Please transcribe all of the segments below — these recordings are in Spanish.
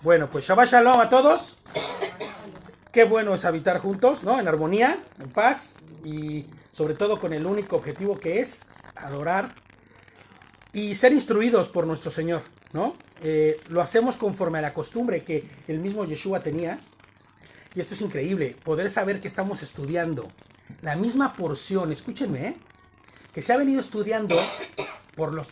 Bueno, pues Shabbat Shalom a todos. Qué bueno es habitar juntos, ¿no? En armonía, en paz y sobre todo con el único objetivo que es adorar y ser instruidos por nuestro Señor, ¿no? Lo hacemos conforme a la costumbre que el mismo Yeshua tenía. Y esto es increíble, poder saber que estamos estudiando la misma porción, escúchenme, que se ha venido estudiando por los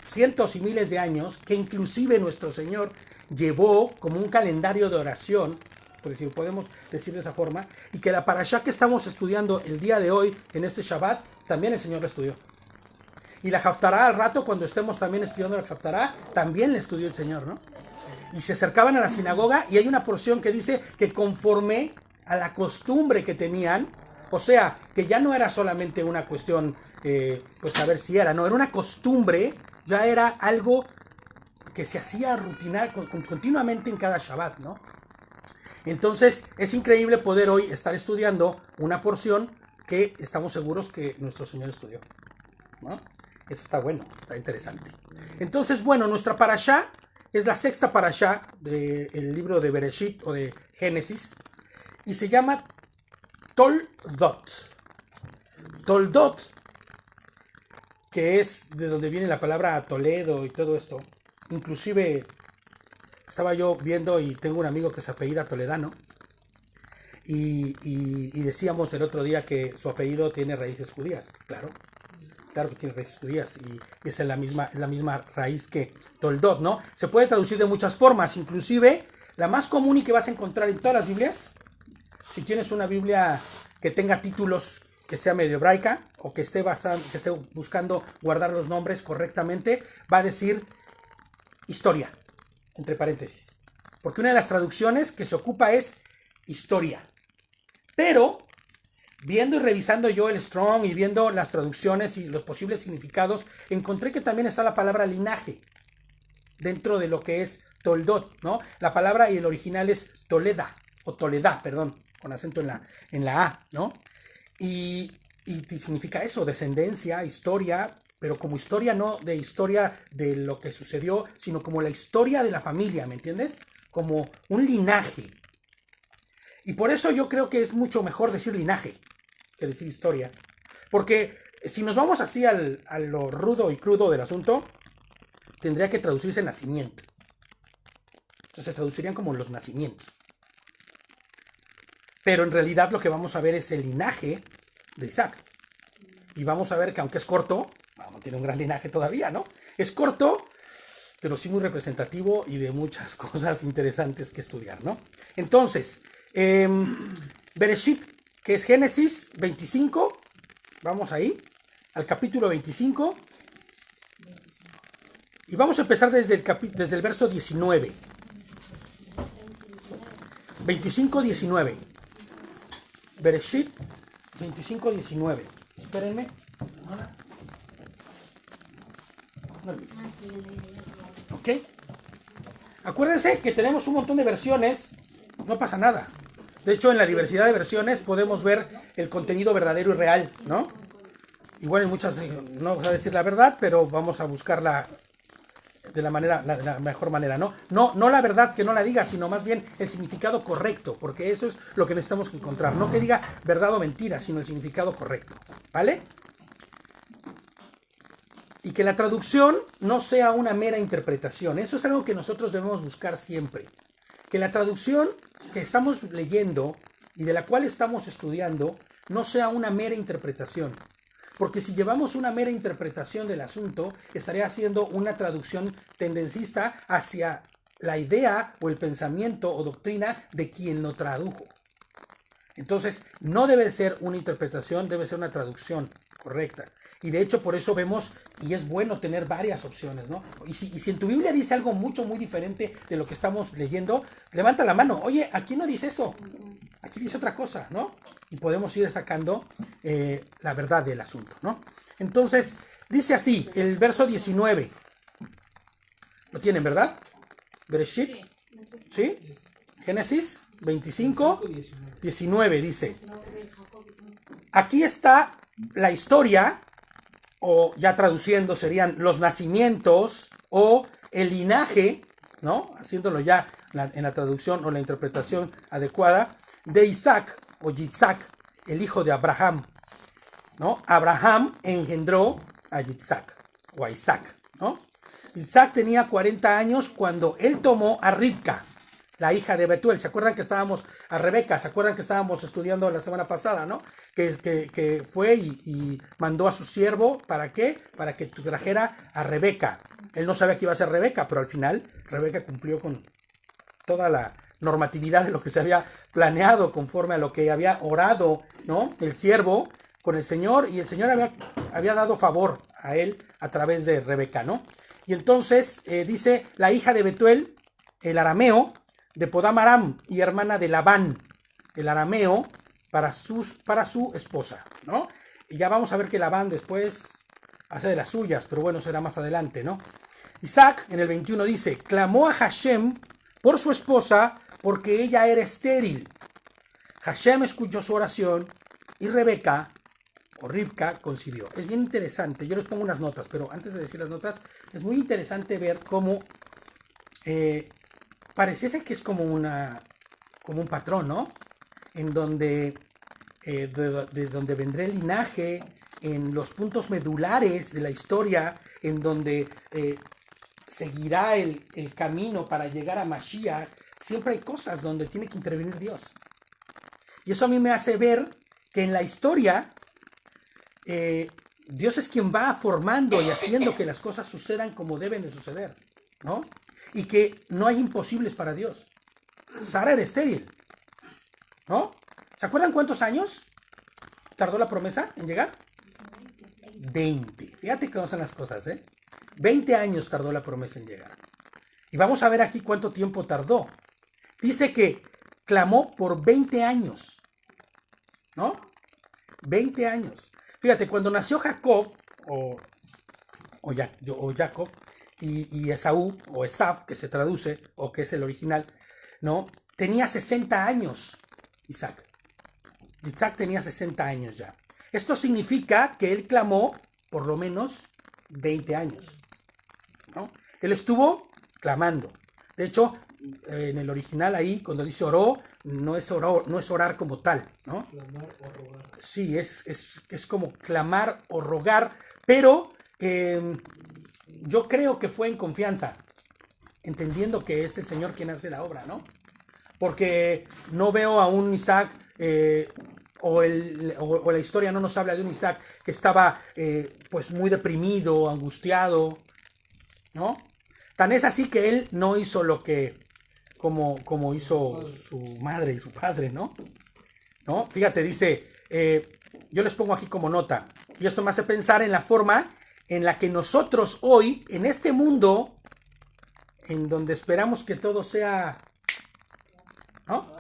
cientos y miles de años, que inclusive nuestro Señor llevó como un calendario de oración, porque si lo podemos decir de esa forma, y que la parashá que estamos estudiando el día de hoy, en este Shabbat, también el Señor la estudió. Y la Haftará al rato, cuando estemos también estudiando la Haftará, también la estudió el Señor, ¿no? Y se acercaban a la sinagoga y hay una porción que dice que conforme a la costumbre que tenían, o sea, que ya no era solamente una cuestión, pues saber si era, no, era una costumbre, ya era algo que se hacía rutinar continuamente en cada Shabbat, ¿no? Entonces es increíble poder hoy estar estudiando una porción que estamos seguros que nuestro Señor estudió, ¿no? Eso está bueno, está interesante. Entonces, bueno, nuestra parashá es la sexta parashá del libro de Bereshit o de Génesis y se llama Toldot. Toldot, que es de donde viene la palabra Toledo y todo esto. Inclusive estaba yo viendo y tengo un amigo que se apellida Toledano y decíamos el otro día que su apellido tiene raíces judías. Claro que tiene raíces judías y es la misma raíz que Toldot, ¿no? Se puede traducir de muchas formas, inclusive la más común y que vas a encontrar en todas las Biblias, si tienes una Biblia que tenga títulos que sea medio hebraica o que esté buscando guardar los nombres correctamente, va a decir historia, entre paréntesis. Porque una de las traducciones que se ocupa es historia. Pero viendo y revisando yo el Strong y viendo las traducciones y los posibles significados, encontré que también está la palabra linaje dentro de lo que es Toldot, ¿no? La palabra y el original es Toleda, o Toledá, perdón, con acento en la A, ¿no? Y significa eso, descendencia, historia, pero como historia no de historia de lo que sucedió, sino como la historia de la familia, ¿me entiendes? Como un linaje. Y por eso yo creo que es mucho mejor decir linaje que decir historia. Porque si nos vamos así a lo rudo y crudo del asunto, tendría que traducirse nacimiento. Entonces se traducirían como los nacimientos. Pero en realidad lo que vamos a ver es el linaje de Isaac. Y vamos a ver que aunque es corto, no tiene un gran linaje todavía, ¿no? Es corto, pero sí muy representativo y de muchas cosas interesantes que estudiar, ¿no? Entonces, Bereshit, que es Génesis 25, vamos ahí, al capítulo 25, y vamos a empezar desde el verso 19. 25-19. Bereshit 25-19. Espérenme. Ok. Acuérdense que tenemos un montón de versiones. No pasa nada. De hecho, en la diversidad de versiones podemos ver el contenido verdadero y real, ¿no? Igual en muchas no vamos a decir la verdad, pero vamos a buscarla de la mejor manera, ¿no? No la verdad que no la diga, sino más bien el significado correcto, porque eso es lo que necesitamos encontrar. No que diga verdad o mentira, sino el significado correcto, ¿vale? Y que la traducción no sea una mera interpretación. Eso es algo que nosotros debemos buscar siempre. Que la traducción que estamos leyendo y de la cual estamos estudiando no sea una mera interpretación. Porque si llevamos una mera interpretación del asunto, estaría haciendo una traducción tendencista hacia la idea o el pensamiento o doctrina de quien lo tradujo. Entonces, no debe ser una interpretación, debe ser una traducción correcta. Y de hecho, por eso vemos, y es bueno tener varias opciones, ¿no? Y si en tu Biblia dice algo muy diferente de lo que estamos leyendo, levanta la mano. Oye, aquí no dice eso. Aquí dice otra cosa, ¿no? Y podemos ir sacando la verdad del asunto, ¿no? Entonces, dice así, el verso 19. ¿Lo tienen, verdad? Bereshit. ¿Sí? Génesis 25, 19 dice. Aquí está la historia, o ya traduciendo serían los nacimientos o el linaje ¿no? Haciéndolo ya en la traducción o la interpretación adecuada, de Isaac o Yitzhak, el hijo de Abraham, ¿no? Abraham engendró a Yitzhak o a Isaac, ¿no? Isaac tenía 40 años cuando él tomó a Ribca, la hija de Betuel. ¿Se acuerdan que estábamos a Rebeca? ¿Se acuerdan que estábamos estudiando la semana pasada, no? Que fue y mandó a su siervo, ¿para qué? Para que trajera a Rebeca. Él no sabía que iba a ser Rebeca, pero al final Rebeca cumplió con toda la normatividad de lo que se había planeado conforme a lo que había orado, ¿no? El siervo con el Señor, y el Señor había dado favor a él a través de Rebeca, ¿no? Y entonces dice la hija de Betuel, el arameo, de Podam Aram y hermana de Labán, el arameo, para su esposa, ¿no? Y ya vamos a ver que Labán después hace de las suyas, pero bueno, será más adelante, ¿no? Isaac en el 21 dice, clamó a Hashem por su esposa porque ella era estéril. Hashem escuchó su oración y Rebeca o Ribca concibió. Es bien interesante, yo les pongo unas notas, pero antes de decir las notas, es muy interesante ver cómo pareciese que es como un patrón, ¿no? En donde de donde vendrá el linaje, en los puntos medulares de la historia, en donde seguirá el camino para llegar a Mashiach, siempre hay cosas donde tiene que intervenir Dios. Y eso a mí me hace ver que en la historia Dios es quien va formando y haciendo que las cosas sucedan como deben de suceder, ¿no? Y que no hay imposibles para Dios. Sara era estéril, ¿no? ¿Se acuerdan cuántos años tardó la promesa en llegar? 20. Fíjate cómo son las cosas, ¿eh? 20 años tardó la promesa en llegar. Y vamos a ver aquí cuánto tiempo tardó. Dice que clamó por 20 años, ¿no? 20 años. Fíjate, cuando nació Jacob, o Jacob, y Esaú, o Esaf, que se traduce, o que es el original, ¿no? Tenía 60 años, Isaac. Isaac tenía 60 años ya. Esto significa que él clamó por lo menos 20 años, ¿no? Él estuvo clamando. De hecho, en el original ahí, cuando dice oró, no es orar como tal, ¿no? Clamar o rogar. Sí, es como clamar o rogar, pero yo creo que fue en confianza, entendiendo que es el Señor quien hace la obra, ¿no? Porque no veo a un Isaac, o la historia no nos habla de un Isaac que estaba pues muy deprimido, angustiado, ¿no? Tan es así que él no hizo lo que como hizo su madre y su padre, ¿no? ¿No? Fíjate, dice, yo les pongo aquí como nota, y esto me hace pensar en la forma en la que nosotros hoy, en este mundo, en donde esperamos que todo sea, ¿no?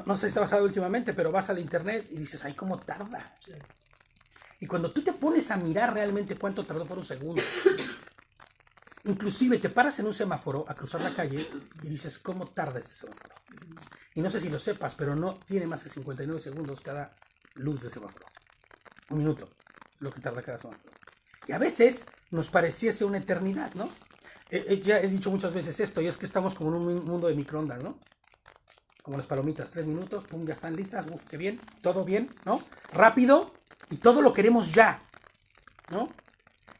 No sé si te ha pasado últimamente, pero vas al internet y dices, ay, cómo tarda. Sí. Y cuando tú te pones a mirar realmente cuánto tardó, fueron segundos. Inclusive te paras en un semáforo a cruzar la calle y dices, ¿cómo tarda este semáforo? Y no sé si lo sepas, pero no tiene más que 59 segundos cada luz de semáforo. Un minuto, lo que tarda cada semáforo. Y a veces nos pareciese una eternidad, ¿no? Ya he dicho muchas veces esto, y es que estamos como en un mundo de microondas, ¿no? Como las palomitas, 3 minutos, pum, ya están listas, uf, qué bien, todo bien, ¿no? Rápido, y todo lo queremos ya, ¿no?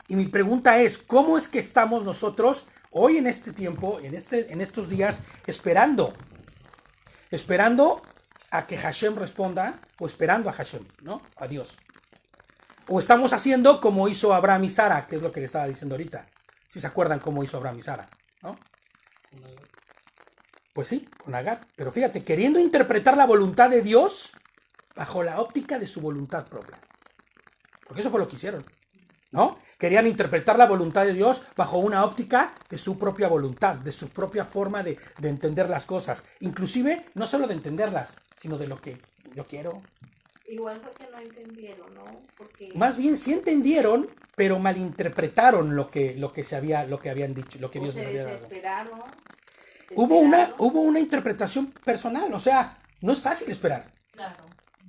Y mi pregunta es, ¿cómo es que estamos nosotros hoy en este tiempo, en estos días, esperando a que Hashem responda, o esperando a Hashem, ¿no? A Dios? O estamos haciendo como hizo Abraham y Sara, que es lo que le estaba diciendo ahorita. Si se acuerdan cómo hizo Abraham y Sara, ¿no? Pues sí, con Agar. Pero fíjate, queriendo interpretar la voluntad de Dios bajo la óptica de su voluntad propia. Porque eso fue lo que hicieron, ¿no? Querían interpretar la voluntad de Dios bajo una óptica de su propia voluntad, de su propia forma de entender las cosas. Inclusive, no solo de entenderlas, sino de lo que yo quiero. Igual fue que no entendieron, ¿no? Porque Más bien sí entendieron, pero malinterpretaron lo que habían dicho, lo que Dios se les había dado. desesperaron. Hubo una interpretación personal, o sea, no es fácil esperar. Claro,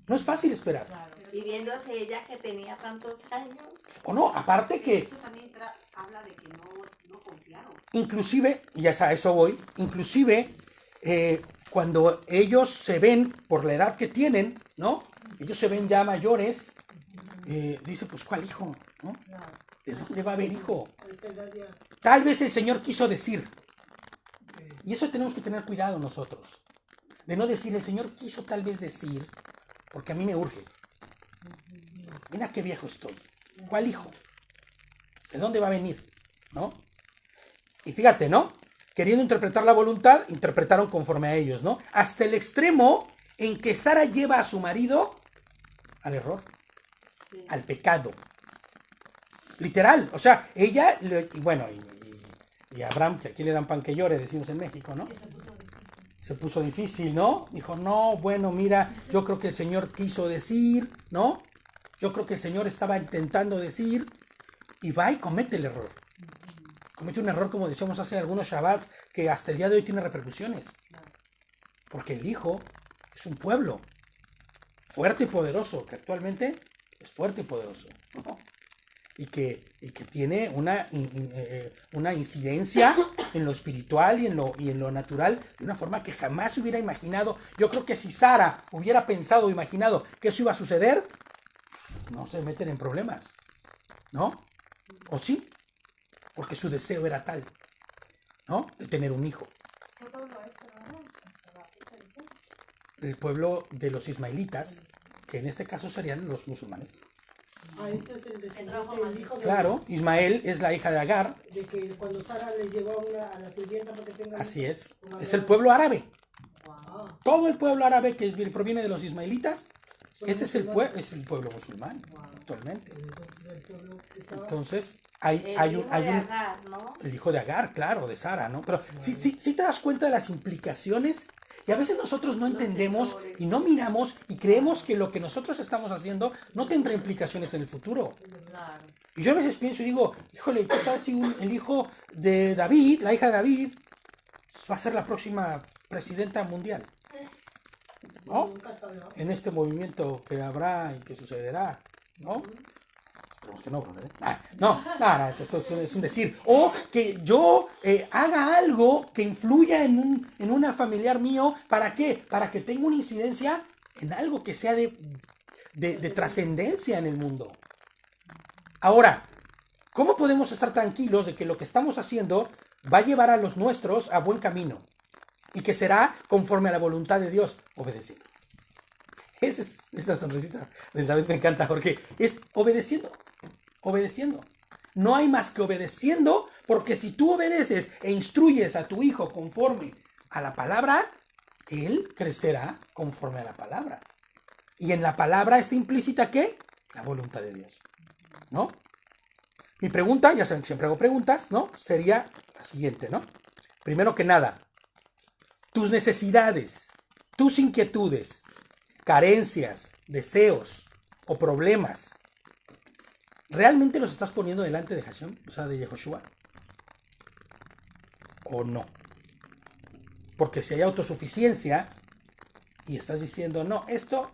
No es fácil esperar. claro. Y viéndose ella que tenía tantos años. O no, aparte que Eso también habla de que no confiaron. inclusive, y ya a eso voy, inclusive cuando ellos se ven por la edad que tienen, ¿no? Ellos se ven ya mayores, dice, pues, ¿cuál hijo? ¿No? ¿De dónde va a haber hijo? Tal vez el Señor quiso decir, y eso tenemos que tener cuidado nosotros, de no decir, el Señor quiso tal vez decir, porque a mí me urge. Mira qué viejo estoy. ¿Cuál hijo? ¿De dónde va a venir? ¿No? Y fíjate, ¿no? Queriendo interpretar la voluntad, interpretaron conforme a ellos, ¿no? Hasta el extremo en que Sara lleva a su marido al error, Sí. al pecado. Literal, o sea, ella, y Abraham, que aquí le dan pan que llore, decimos en México, ¿no? Se puso difícil, ¿no? Dijo, no, bueno, mira, yo creo que el Señor quiso decir, ¿no? Yo creo que el Señor estaba intentando decir, y va y comete el error. Comete un error, como decíamos hace algunos Shabbats, que hasta el día de hoy tiene repercusiones. Porque el hijo es un pueblo fuerte y poderoso, que actualmente es fuerte y poderoso, ¿no? Y que tiene una incidencia en lo espiritual y en lo natural de una forma que jamás se hubiera imaginado. Yo creo que si Sara hubiera pensado o imaginado que eso iba a suceder, no se meten en problemas, ¿no? ¿O sí? Porque su deseo era tal, ¿no? De tener un hijo. El pueblo de los ismaelitas, que en este caso serían los musulmanes. Este es el descendiente del hijo de... Claro, Ismael es la hija de Agar. De que cuando Sara le llevó a la sirvienta para que tenga... Así es. Es el pueblo árabe. Wow. Todo el pueblo árabe que proviene de los ismaelitas, ese es el pueblo musulmán actualmente. Entonces, hay un Agar, ¿no? el hijo de Agar, claro, de Sara, ¿no? Pero sí te das cuenta de las implicaciones. Y a veces nosotros no entendemos y no miramos y creemos que lo que nosotros estamos haciendo no tendrá implicaciones en el futuro. Claro. Y yo a veces pienso y digo, híjole, ¿qué tal si el hijo de David, la hija de David, va a ser la próxima presidenta mundial? ¿No? En este movimiento que habrá y que sucederá, ¿no? Esperemos que no, brother. No, esto es un decir. O que yo haga algo que influya en una familiar mío. ¿Para qué? Para que tenga una incidencia en algo que sea de trascendencia en el mundo. Ahora, ¿cómo podemos estar tranquilos de que lo que estamos haciendo va a llevar a los nuestros a buen camino? Y que será conforme a la voluntad de Dios, obedeciendo. Esa sonrisita de David me encanta porque es obedeciendo. No hay más que obedeciendo, porque si tú obedeces e instruyes a tu hijo conforme a la palabra, él crecerá conforme a la palabra. Y en la palabra está implícita ¿qué? La voluntad de Dios, ¿no? Mi pregunta, ya saben, siempre hago preguntas, ¿no? Sería la siguiente, ¿no? Primero que nada, tus necesidades, tus inquietudes, carencias, deseos o problemas, ¿realmente los estás poniendo delante de Hashem, o sea, de Yehoshua? ¿O no? Porque si hay autosuficiencia y estás diciendo, no, esto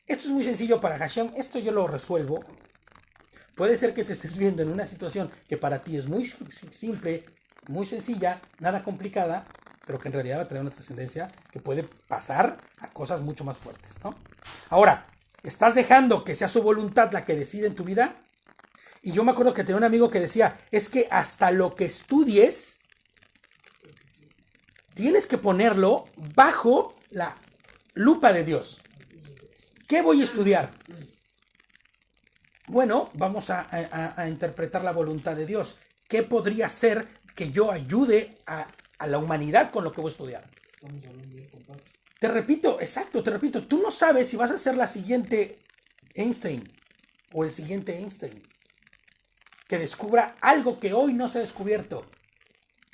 es muy sencillo para Hashem, esto yo lo resuelvo, puede ser que te estés viendo en una situación que para ti es muy simple, muy sencilla, nada complicada, pero que en realidad va a tener una trascendencia que puede pasar a cosas mucho más fuertes, ¿no? Ahora, ¿estás dejando que sea su voluntad la que decide en tu vida? Y yo me acuerdo que tenía un amigo que decía, es que hasta lo que estudies, tienes que ponerlo bajo la lupa de Dios. ¿Qué voy a estudiar? Bueno, vamos a interpretar la voluntad de Dios. ¿Qué podría ser que yo ayude a la humanidad con lo que voy a estudiar? Te repito, tú no sabes si vas a ser la siguiente Einstein o el siguiente Einstein que descubra algo que hoy no se ha descubierto,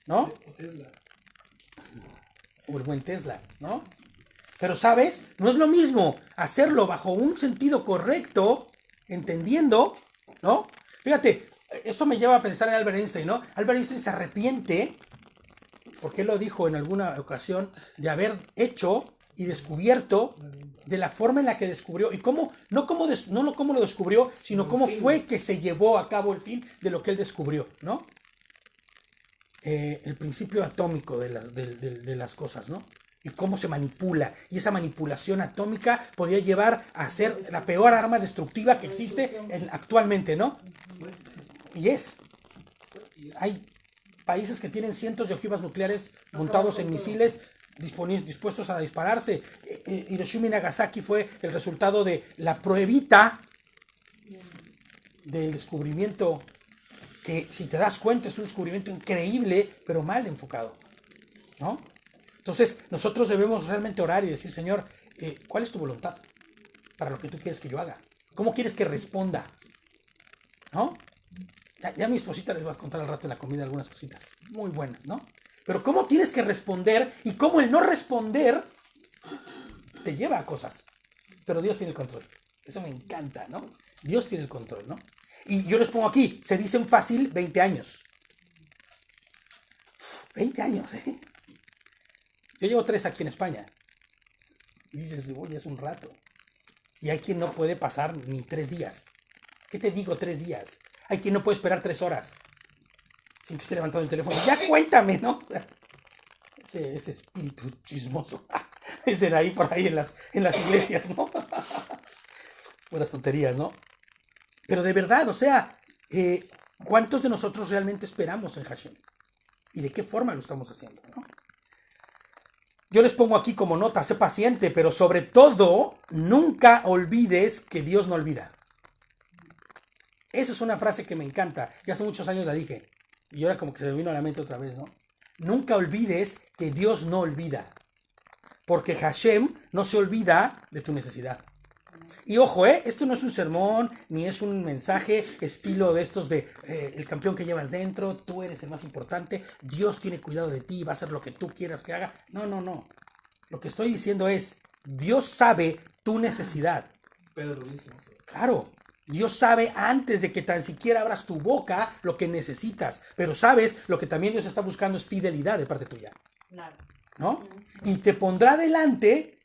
¿no? O el buen Tesla, ¿no? Pero, ¿sabes? No es lo mismo hacerlo bajo un sentido correcto, entendiendo, ¿no? Fíjate, esto me lleva a pensar en Albert Einstein, ¿no? Albert Einstein se arrepiente, porque él lo dijo en alguna ocasión, de haber hecho y descubierto de la forma en la que descubrió, y cómo, no cómo lo descubrió, sino cómo fue que se llevó a cabo el fin de lo que él descubrió, ¿no? el principio atómico de las cosas, ¿no? Y cómo se manipula. Y esa manipulación atómica podría llevar a ser la peor arma destructiva que existe actualmente, ¿no? Y hay países que tienen cientos de ojivas nucleares montados en misiles dispuestos a dispararse. Hiroshima y Nagasaki fue el resultado de la pruebita del descubrimiento que, si te das cuenta, es un descubrimiento increíble, pero mal enfocado, ¿no? Entonces, nosotros debemos realmente orar y decir, Señor, ¿cuál es tu voluntad para lo que tú quieres que yo haga? ¿Cómo quieres que responda? ¿No? Ya mi esposita les va a contar al rato en la comida algunas cositas muy buenas, ¿no? Pero ¿cómo tienes que responder? Y cómo el no responder te lleva a cosas. Pero Dios tiene el control. Eso me encanta, ¿no? Dios tiene el control, ¿no? Y yo les pongo aquí, se dicen fácil 20 años. 20 años, ¿eh? Yo llevo 3 aquí en España. Y dices, oye, es un rato. Y hay quien no puede pasar ni 3 días. ¿Qué te digo 3 días? Hay quien no puede esperar 3 horas. Sin que esté levantando el teléfono. Ya cuéntame, ¿no? Ese espíritu chismoso. Ese de ahí por ahí en las iglesias, ¿no? Buenas tonterías, ¿no? Pero de verdad, o sea, ¿cuántos de nosotros realmente esperamos en Hashem? ¿Y de qué forma lo estamos haciendo, no? Yo les pongo aquí como nota, sé paciente, pero sobre todo, nunca olvides que Dios no olvida. Esa es una frase que me encanta. Ya hace muchos años la dije. Y ahora como que se me vino a la mente otra vez, ¿no? Nunca olvides que Dios no olvida. Porque Hashem no se olvida de tu necesidad. Y ojo, esto no es un sermón, ni es un mensaje estilo de estos de el campeón que llevas dentro, tú eres el más importante, Dios tiene cuidado de ti, va a hacer lo que tú quieras que haga. No. Lo que estoy diciendo es, Dios sabe tu necesidad. Pedro dice. Claro, Dios sabe antes de que tan siquiera abras tu boca lo que necesitas. Pero sabes, lo que también Dios está buscando es fidelidad de parte tuya. Claro. ¿No? Y te pondrá delante.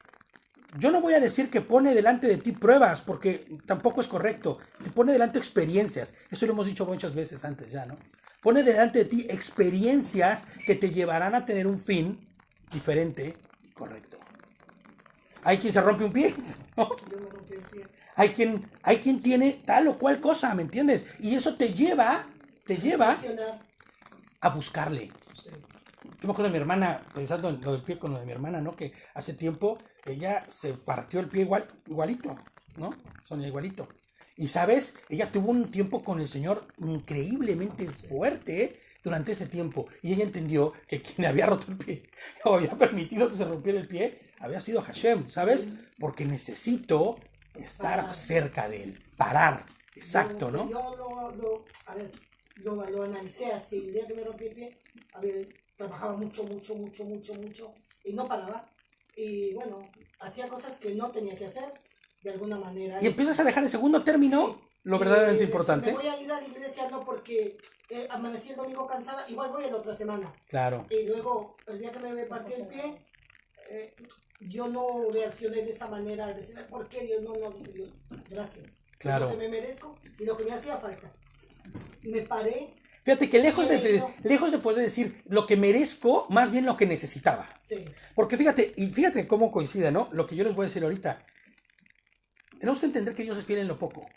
Yo no voy a decir que pone delante de ti pruebas, porque tampoco es correcto. Te pone delante experiencias. Eso lo hemos dicho muchas veces antes ya, ¿no? Pone delante de ti experiencias que te llevarán a tener un fin diferente y correcto. Hay quien se rompe un pie, ¿no? Yo me rompí el pie. Hay quien tiene tal o cual cosa, ¿me entiendes? Y eso te lleva Funcionar. a buscarle. Sí. Yo me acuerdo de mi hermana, pensando en lo del pie con lo de mi hermana, ¿no? Que hace tiempo ella se partió el pie igualito, ¿no? Sonia, igualito. Y, ¿sabes? Ella tuvo un tiempo con el Señor increíblemente fuerte durante ese tiempo. Y ella entendió que quien había roto el pie o había permitido que se rompiera el pie había sido Hashem, ¿sabes? Porque necesito estar cerca de él, parar. Exacto, ¿no? Yo lo analicé así. El día que me rompí el pie, trabajaba mucho y no paraba. Y bueno, hacía cosas que no tenía que hacer de alguna manera. Y empiezas a dejar en segundo término lo verdaderamente importante. Me voy a ir a la iglesia no porque amanecí el domingo cansada, igual voy a la otra semana. Claro. Y luego, el día que me partí el pie, yo no reaccioné de esa manera, al decir, ¿por qué Dios? No, Dios, gracias. Claro. Es lo que me merezco y lo que me hacía falta. Me paré. Fíjate que lejos de poder decir lo que merezco, más bien lo que necesitaba. Sí. Porque fíjate cómo coincide, ¿no? Lo que yo les voy a decir ahorita. Tenemos que entender que Dios es fiel en lo poco.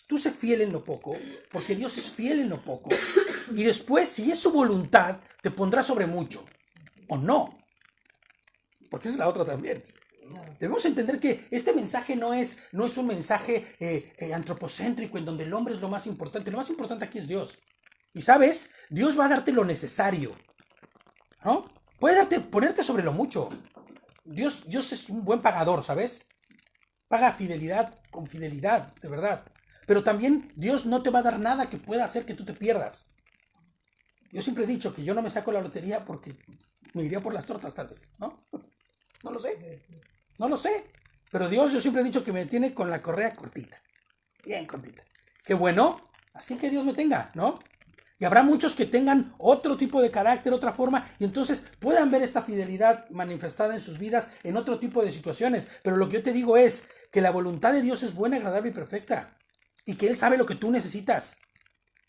Tú sé fiel en lo poco, porque Dios es fiel en lo poco. Y después, si es su voluntad, te pondrá sobre mucho. O no. Porque esa es la otra también. Debemos entender que este mensaje no es un mensaje antropocéntrico en donde el hombre es lo más importante. Lo más importante aquí es Dios. Y sabes, Dios va a darte lo necesario, ¿no? Puede ponerte sobre lo mucho. Dios es un buen pagador, ¿sabes? Paga fidelidad con fidelidad, de verdad. Pero también Dios no te va a dar nada que pueda hacer que tú te pierdas. Yo siempre he dicho que yo no me saco la lotería porque me iría por las tortas tal vez, ¿no? No lo sé. Pero Dios, yo siempre he dicho que me tiene con la correa cortita. Bien cortita. Qué bueno. Así que Dios me tenga, ¿no? Y habrá muchos que tengan otro tipo de carácter, otra forma, y entonces puedan ver esta fidelidad manifestada en sus vidas en otro tipo de situaciones. Pero lo que yo te digo es que la voluntad de Dios es buena, agradable y perfecta. Y que Él sabe lo que tú necesitas.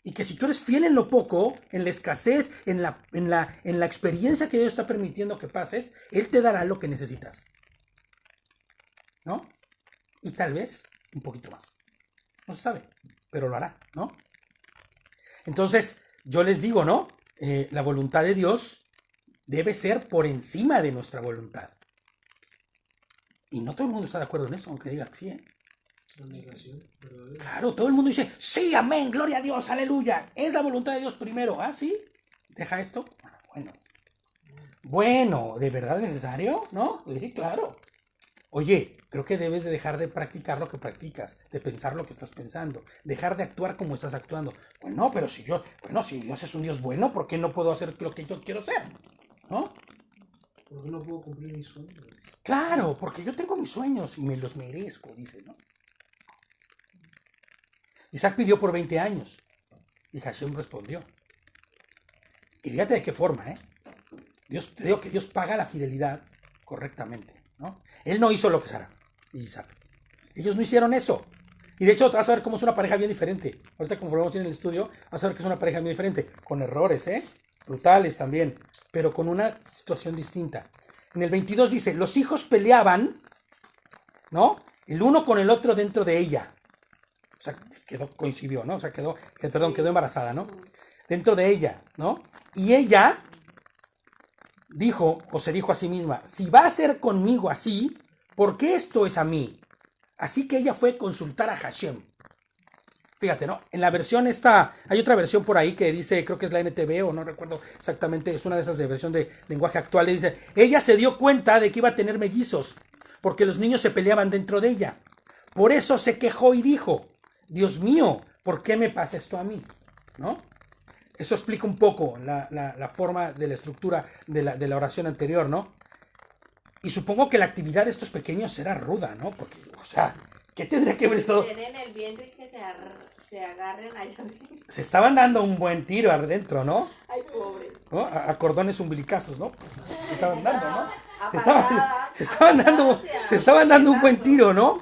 Y que si tú eres fiel en lo poco, en la escasez, en la experiencia que Dios está permitiendo que pases, Él te dará lo que necesitas. ¿No? Y tal vez un poquito más. No se sabe, pero lo hará, ¿no? Entonces, yo les digo, ¿no? La voluntad de Dios debe ser por encima de nuestra voluntad. Y no todo el mundo está de acuerdo en eso, aunque diga que sí, ¿eh? La negación verdadera. Claro, todo el mundo dice, sí, amén, gloria a Dios, aleluya. Es la voluntad de Dios primero. ¿Ah, sí? ¿Deja esto? Bueno, ¿de verdad es necesario? ¿No? Sí, claro. Oye, creo que debes de dejar de practicar lo que practicas, de pensar lo que estás pensando, dejar de actuar como estás actuando. Bueno, pero si Dios es un Dios bueno, ¿por qué no puedo hacer lo que yo quiero ser? ¿No? ¿Por qué no puedo cumplir mis sueños? Claro, porque yo tengo mis sueños y me los merezco, dice, ¿no? Isaac pidió por 20 años y Hashem respondió. Y fíjate de qué forma, ¿eh? Te digo que Dios paga la fidelidad correctamente, ¿no? Él no hizo lo que Sara y Isaac. Ellos no hicieron eso. Y de hecho, vas a ver cómo es una pareja bien diferente. Ahorita, conforme vamos en el estudio, vas a ver que es una pareja bien diferente. Con errores, brutales también, pero con una situación distinta. En el 22 dice, los hijos peleaban, ¿no? El uno con el otro dentro de ella. O sea, coincidió, ¿no? O sea, quedó embarazada, ¿no? Dentro de ella, ¿no? Y ella dijo, o se dijo a sí misma, si va a ser conmigo así, ¿por qué esto es a mí? Así que ella fue a consultar a Hashem. Fíjate, ¿no? En la versión esta, hay otra versión por ahí que dice, creo que es la NTV o no recuerdo exactamente, es una de esas de versión de lenguaje actual, y dice, ella se dio cuenta de que iba a tener mellizos, porque los niños se peleaban dentro de ella. Por eso se quejó y dijo, Dios mío, ¿por qué me pasa esto a mí? ¿No? Eso explica un poco la forma de la estructura de la oración anterior, ¿no? Y supongo que la actividad de estos pequeños será ruda, ¿no? Porque, o sea, ¿qué tendría que ver esto? Tienen el viento y que se agarren allá adentro. Se estaban dando un buen tiro adentro, ¿no? Ay, pobre. ¿No? A cordones umbilicazos, ¿no? Se estaban dando, ¿no? A Se estaban dando un buen tiro, ¿no?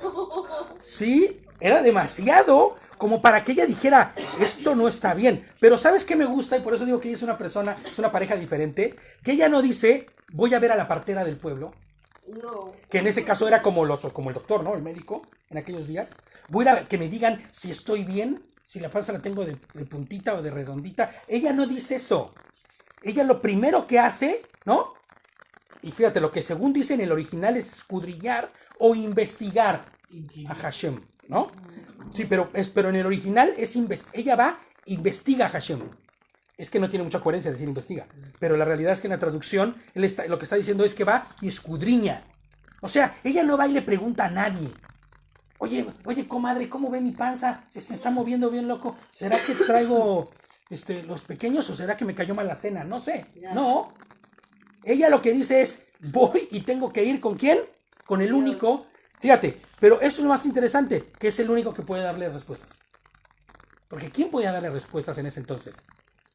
Sí, era demasiado como para que ella dijera, esto no está bien. Pero ¿sabes qué me gusta? Y por eso digo que ella es una pareja diferente. Que ella no dice, voy a ver a la partera del pueblo. No. Que en ese caso era como el doctor, ¿no? El médico, en aquellos días. Voy a ir a que me digan si estoy bien, si la panza la tengo de puntita o de redondita. Ella no dice eso. Ella lo primero que hace, ¿no? Y fíjate, lo que según dice en el original es escudriñar o investigar a Hashem, ¿no? Sí, pero en el original ella va, investiga a Hashem. Es que no tiene mucha coherencia decir investiga. Pero la realidad es que en la traducción lo que está diciendo es que va y escudriña. O sea, ella no va y le pregunta a nadie. Oye, comadre, ¿cómo ve mi panza? Se está moviendo bien loco. ¿Será que traigo los pequeños o será que me cayó mal la cena? No sé. Ya. No. Ella lo que dice es, voy y tengo que ir ¿con quién? Con el único. Fíjate, pero eso es lo más interesante, que es el único que puede darle respuestas. Porque ¿quién podía darle respuestas en ese entonces?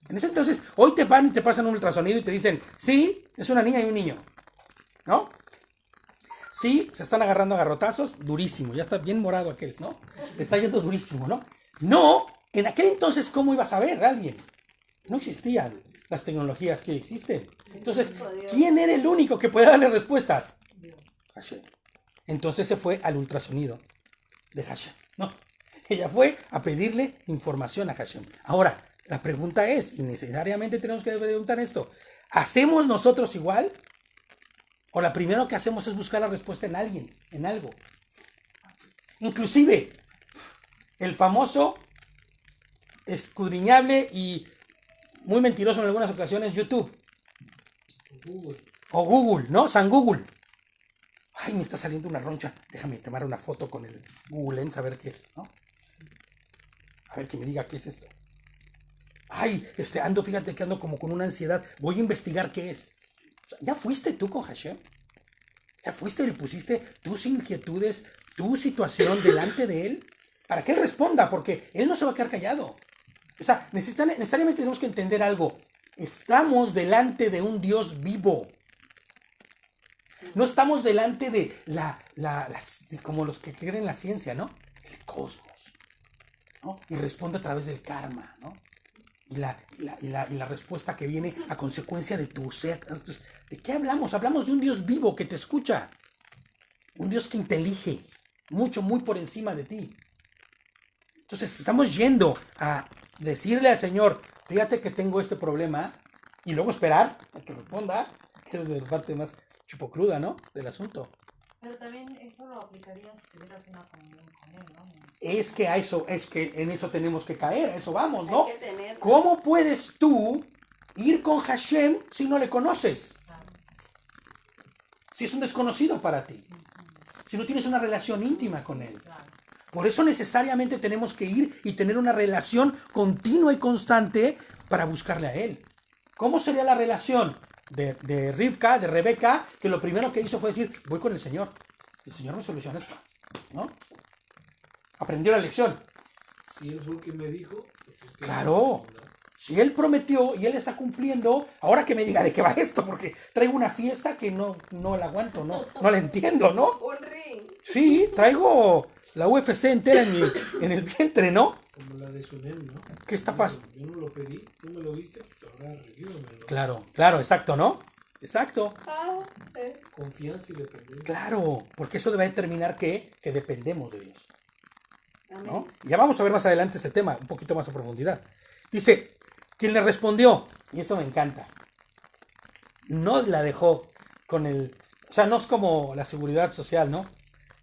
En ese entonces, hoy te van y te pasan un ultrasonido y te dicen, sí, es una niña y un niño, ¿no? Sí, se están agarrando a garrotazos, durísimo, ya está bien morado aquel, ¿no? Le está yendo durísimo, ¿no? No, en aquel entonces, ¿cómo ibas a ver a alguien? No existían las tecnologías que existen. Entonces, ¿quién era el único que podía darle respuestas? Hashem. Entonces se fue al ultrasonido de Hashem, ¿no? Ella fue a pedirle información a Hashem. Ahora, la pregunta es, y necesariamente tenemos que preguntar esto, ¿hacemos nosotros igual? ¿O la primero que hacemos es buscar la respuesta en alguien, en algo? Inclusive, el famoso, escudriñable y muy mentiroso en algunas ocasiones, YouTube. Google. O Google, ¿no? San Google. Ay, me está saliendo una roncha. Déjame tomar una foto con el Google Lens a ver qué es, ¿no? A ver que me diga qué es esto. Ay, fíjate que ando como con una ansiedad. Voy a investigar qué es. O sea, ¿ya fuiste tú con Hashem? ¿Ya fuiste y le pusiste tus inquietudes, tu situación delante de él? Para que él responda, porque él no se va a quedar callado. O sea, necesariamente tenemos que entender algo. Estamos delante de un Dios vivo. No estamos delante de como los que creen en la ciencia, ¿no? El cosmos, ¿no? Y responde a través del karma, ¿no? y la respuesta que viene a consecuencia de tu ser. Entonces, ¿de qué hablamos? Hablamos de un Dios vivo que te escucha. Un Dios que intelige mucho, muy por encima de ti. Entonces estamos yendo a decirle al Señor, fíjate que tengo este problema, y luego esperar a que responda, que es la parte más chupocruda, ¿no? Del asunto. Pero también eso lo aplicarías si tuvieras una comunión con él, ¿no? Es que en eso tenemos que caer, a eso vamos, ¿no? Hay que tener... ¿Cómo puedes tú ir con Hashem si no le conoces? Claro. Si es un desconocido para ti. Si no tienes una relación íntima con él. Claro. Por eso necesariamente tenemos que ir y tener una relación continua y constante para buscarle a él. ¿Cómo sería la relación de Rivka, de Rebeca, que lo primero que hizo fue decir, voy con el Señor. El Señor me soluciona esto, ¿no? Aprendió la lección. Si él fue el que me dijo, pues es que Claro. Si él prometió y él está cumpliendo, ahora que me diga de qué va esto, porque traigo una fiesta que no la aguanto, no la entiendo, ¿no? Un ring. Sí, traigo la UFC entera en el vientre, ¿no? Como la de Sunem, ¿no? ¿Qué está pasando? Yo no lo pedí, tú me lo diste, pues ahora revídamelo. Claro, exacto, ¿no? Exacto, Confianza y dependencia. claro, porque eso debe determinar que dependemos de Dios, Amén. ¿no? Y ya vamos a ver más adelante ese tema, un poquito más a profundidad. Dice, quien le respondió, y eso me encanta, no la dejó con el... O sea, no es como la seguridad social, ¿no?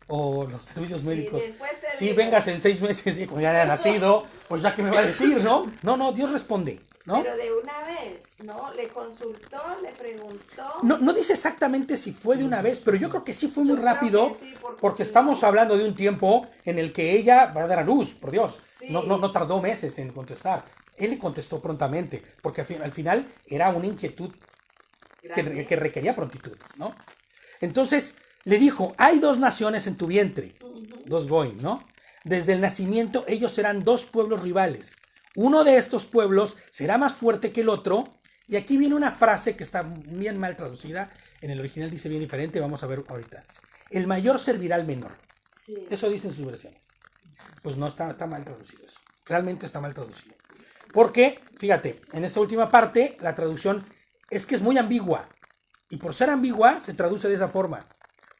O los servicios médicos. después te Sí, digo. vengas en 6 meses y como ya haya nacido, pues ya que me va a decir, ¿no? No, Dios responde, ¿no? Pero de una vez, ¿no? Le consultó, le preguntó. No dice exactamente si fue de una vez, pero yo creo que sí fue muy Yo creo rápido, que sí, porque si estamos no- hablando de un tiempo en el que ella va a dar a luz, por Dios. Sí. No tardó meses en contestar. Él le contestó prontamente, porque al final era una inquietud Grande. que requería prontitud, ¿no? Entonces le dijo, hay 2 naciones en tu vientre, 2 goim, ¿no? Desde el nacimiento ellos serán 2 pueblos rivales. Uno de estos pueblos será más fuerte que el otro. Y aquí viene una frase que está bien mal traducida. En el original dice bien diferente, vamos a ver ahorita. El mayor servirá al menor. Sí. Eso dicen sus versiones. Pues no, está mal traducido eso. Realmente está mal traducido. Porque, fíjate, en esta última parte, la traducción es que es muy ambigua. Y por ser ambigua, se traduce de esa forma.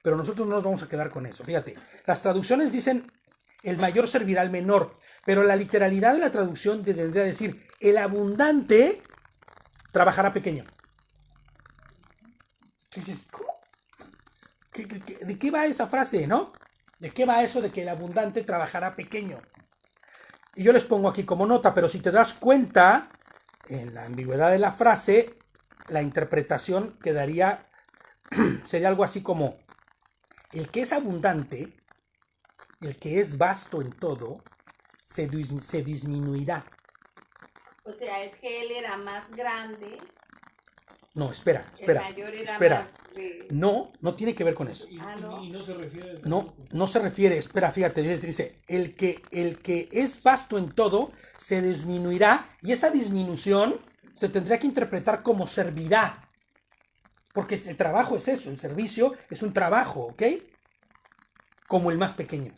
Pero nosotros no nos vamos a quedar con eso. Fíjate, las traducciones dicen, el mayor servirá al menor. Pero la literalidad de la traducción tendría que decir, el abundante trabajará pequeño. Entonces, ¿cómo? ¿De qué va esa frase, no? ¿De qué va eso de que el abundante trabajará pequeño? Y yo les pongo aquí como nota, pero si te das cuenta, en la ambigüedad de la frase, la interpretación quedaría, sería algo así como, el que es abundante, el que es vasto en todo, se disminuirá. O sea, es que él era más grande, No, espera. el mayor era más... No tiene que ver con eso. ¿no? Y no se refiere No se refiere, espera, fíjate, dice, el que es vasto en todo se disminuirá y esa disminución se tendría que interpretar como servirá. Porque el trabajo es eso, el servicio es un trabajo, ¿ok? Como el más pequeño.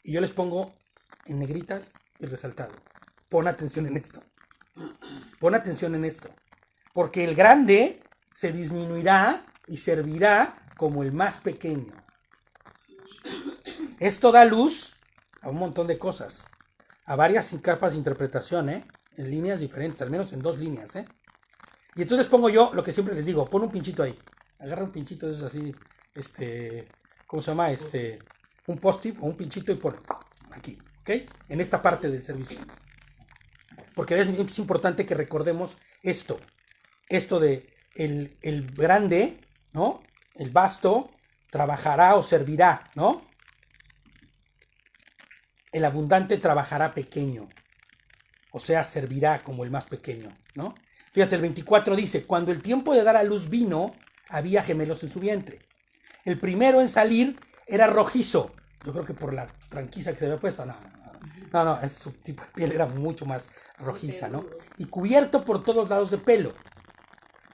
Y yo les pongo en negritas y resaltado. Pon atención en esto. Pon atención en esto. Porque el grande se disminuirá y servirá como el más pequeño. Esto da luz a un montón de cosas. A varias capas de interpretación, ¿eh? En líneas diferentes, al menos en 2 líneas, ¿eh? Y entonces pongo yo lo que siempre les digo, pon un pinchito ahí. Agarra un pinchito de esos así, ¿cómo se llama? Un post-it o un pinchito y pon aquí, ¿ok? En esta parte del servicio. Porque es importante que recordemos esto de el grande, ¿no? El vasto trabajará o servirá, ¿no? El abundante trabajará pequeño, o sea, servirá como el más pequeño, ¿no? Fíjate, el 24 dice, cuando el tiempo de dar a luz vino, había gemelos en su vientre. El primero en salir era rojizo. Yo creo que por la tranquiza que se había puesto, no, su tipo de piel era mucho más rojiza, ¿no? Y cubierto por todos lados de pelo.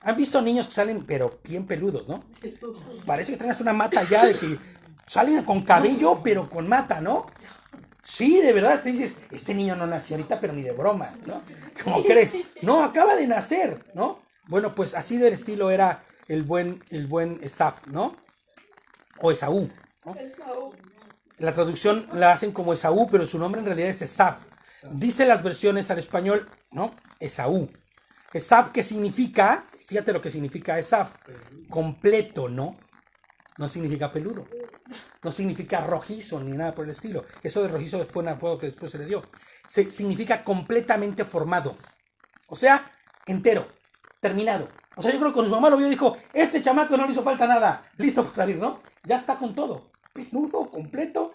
¿Han visto niños que salen, pero bien peludos, ¿no? Parece que traen hasta una mata ya, de que salen con cabello, pero con mata, ¿no? Sí, de verdad, te dices, este niño no nació ahorita, pero ni de broma, ¿no? ¿Cómo crees? No, acaba de nacer, ¿no? Bueno, pues así del estilo era el buen Esaf, ¿no? O Esaú, ¿no? La traducción la hacen como Esaú, pero su nombre en realidad es Esaf. Dice las versiones al español, ¿no? Esaú. Esaf, ¿qué significa? Fíjate lo que significa Esaf. Completo, ¿no? No significa peludo. No significa rojizo ni nada por el estilo. Eso de rojizo fue un apodo que después se le dio. Significa completamente formado. O sea, entero, terminado. O sea, yo creo que con su mamá lo vio y dijo, este chamaco no le hizo falta nada. Listo para salir, ¿no? Ya está con todo. Peludo, completo,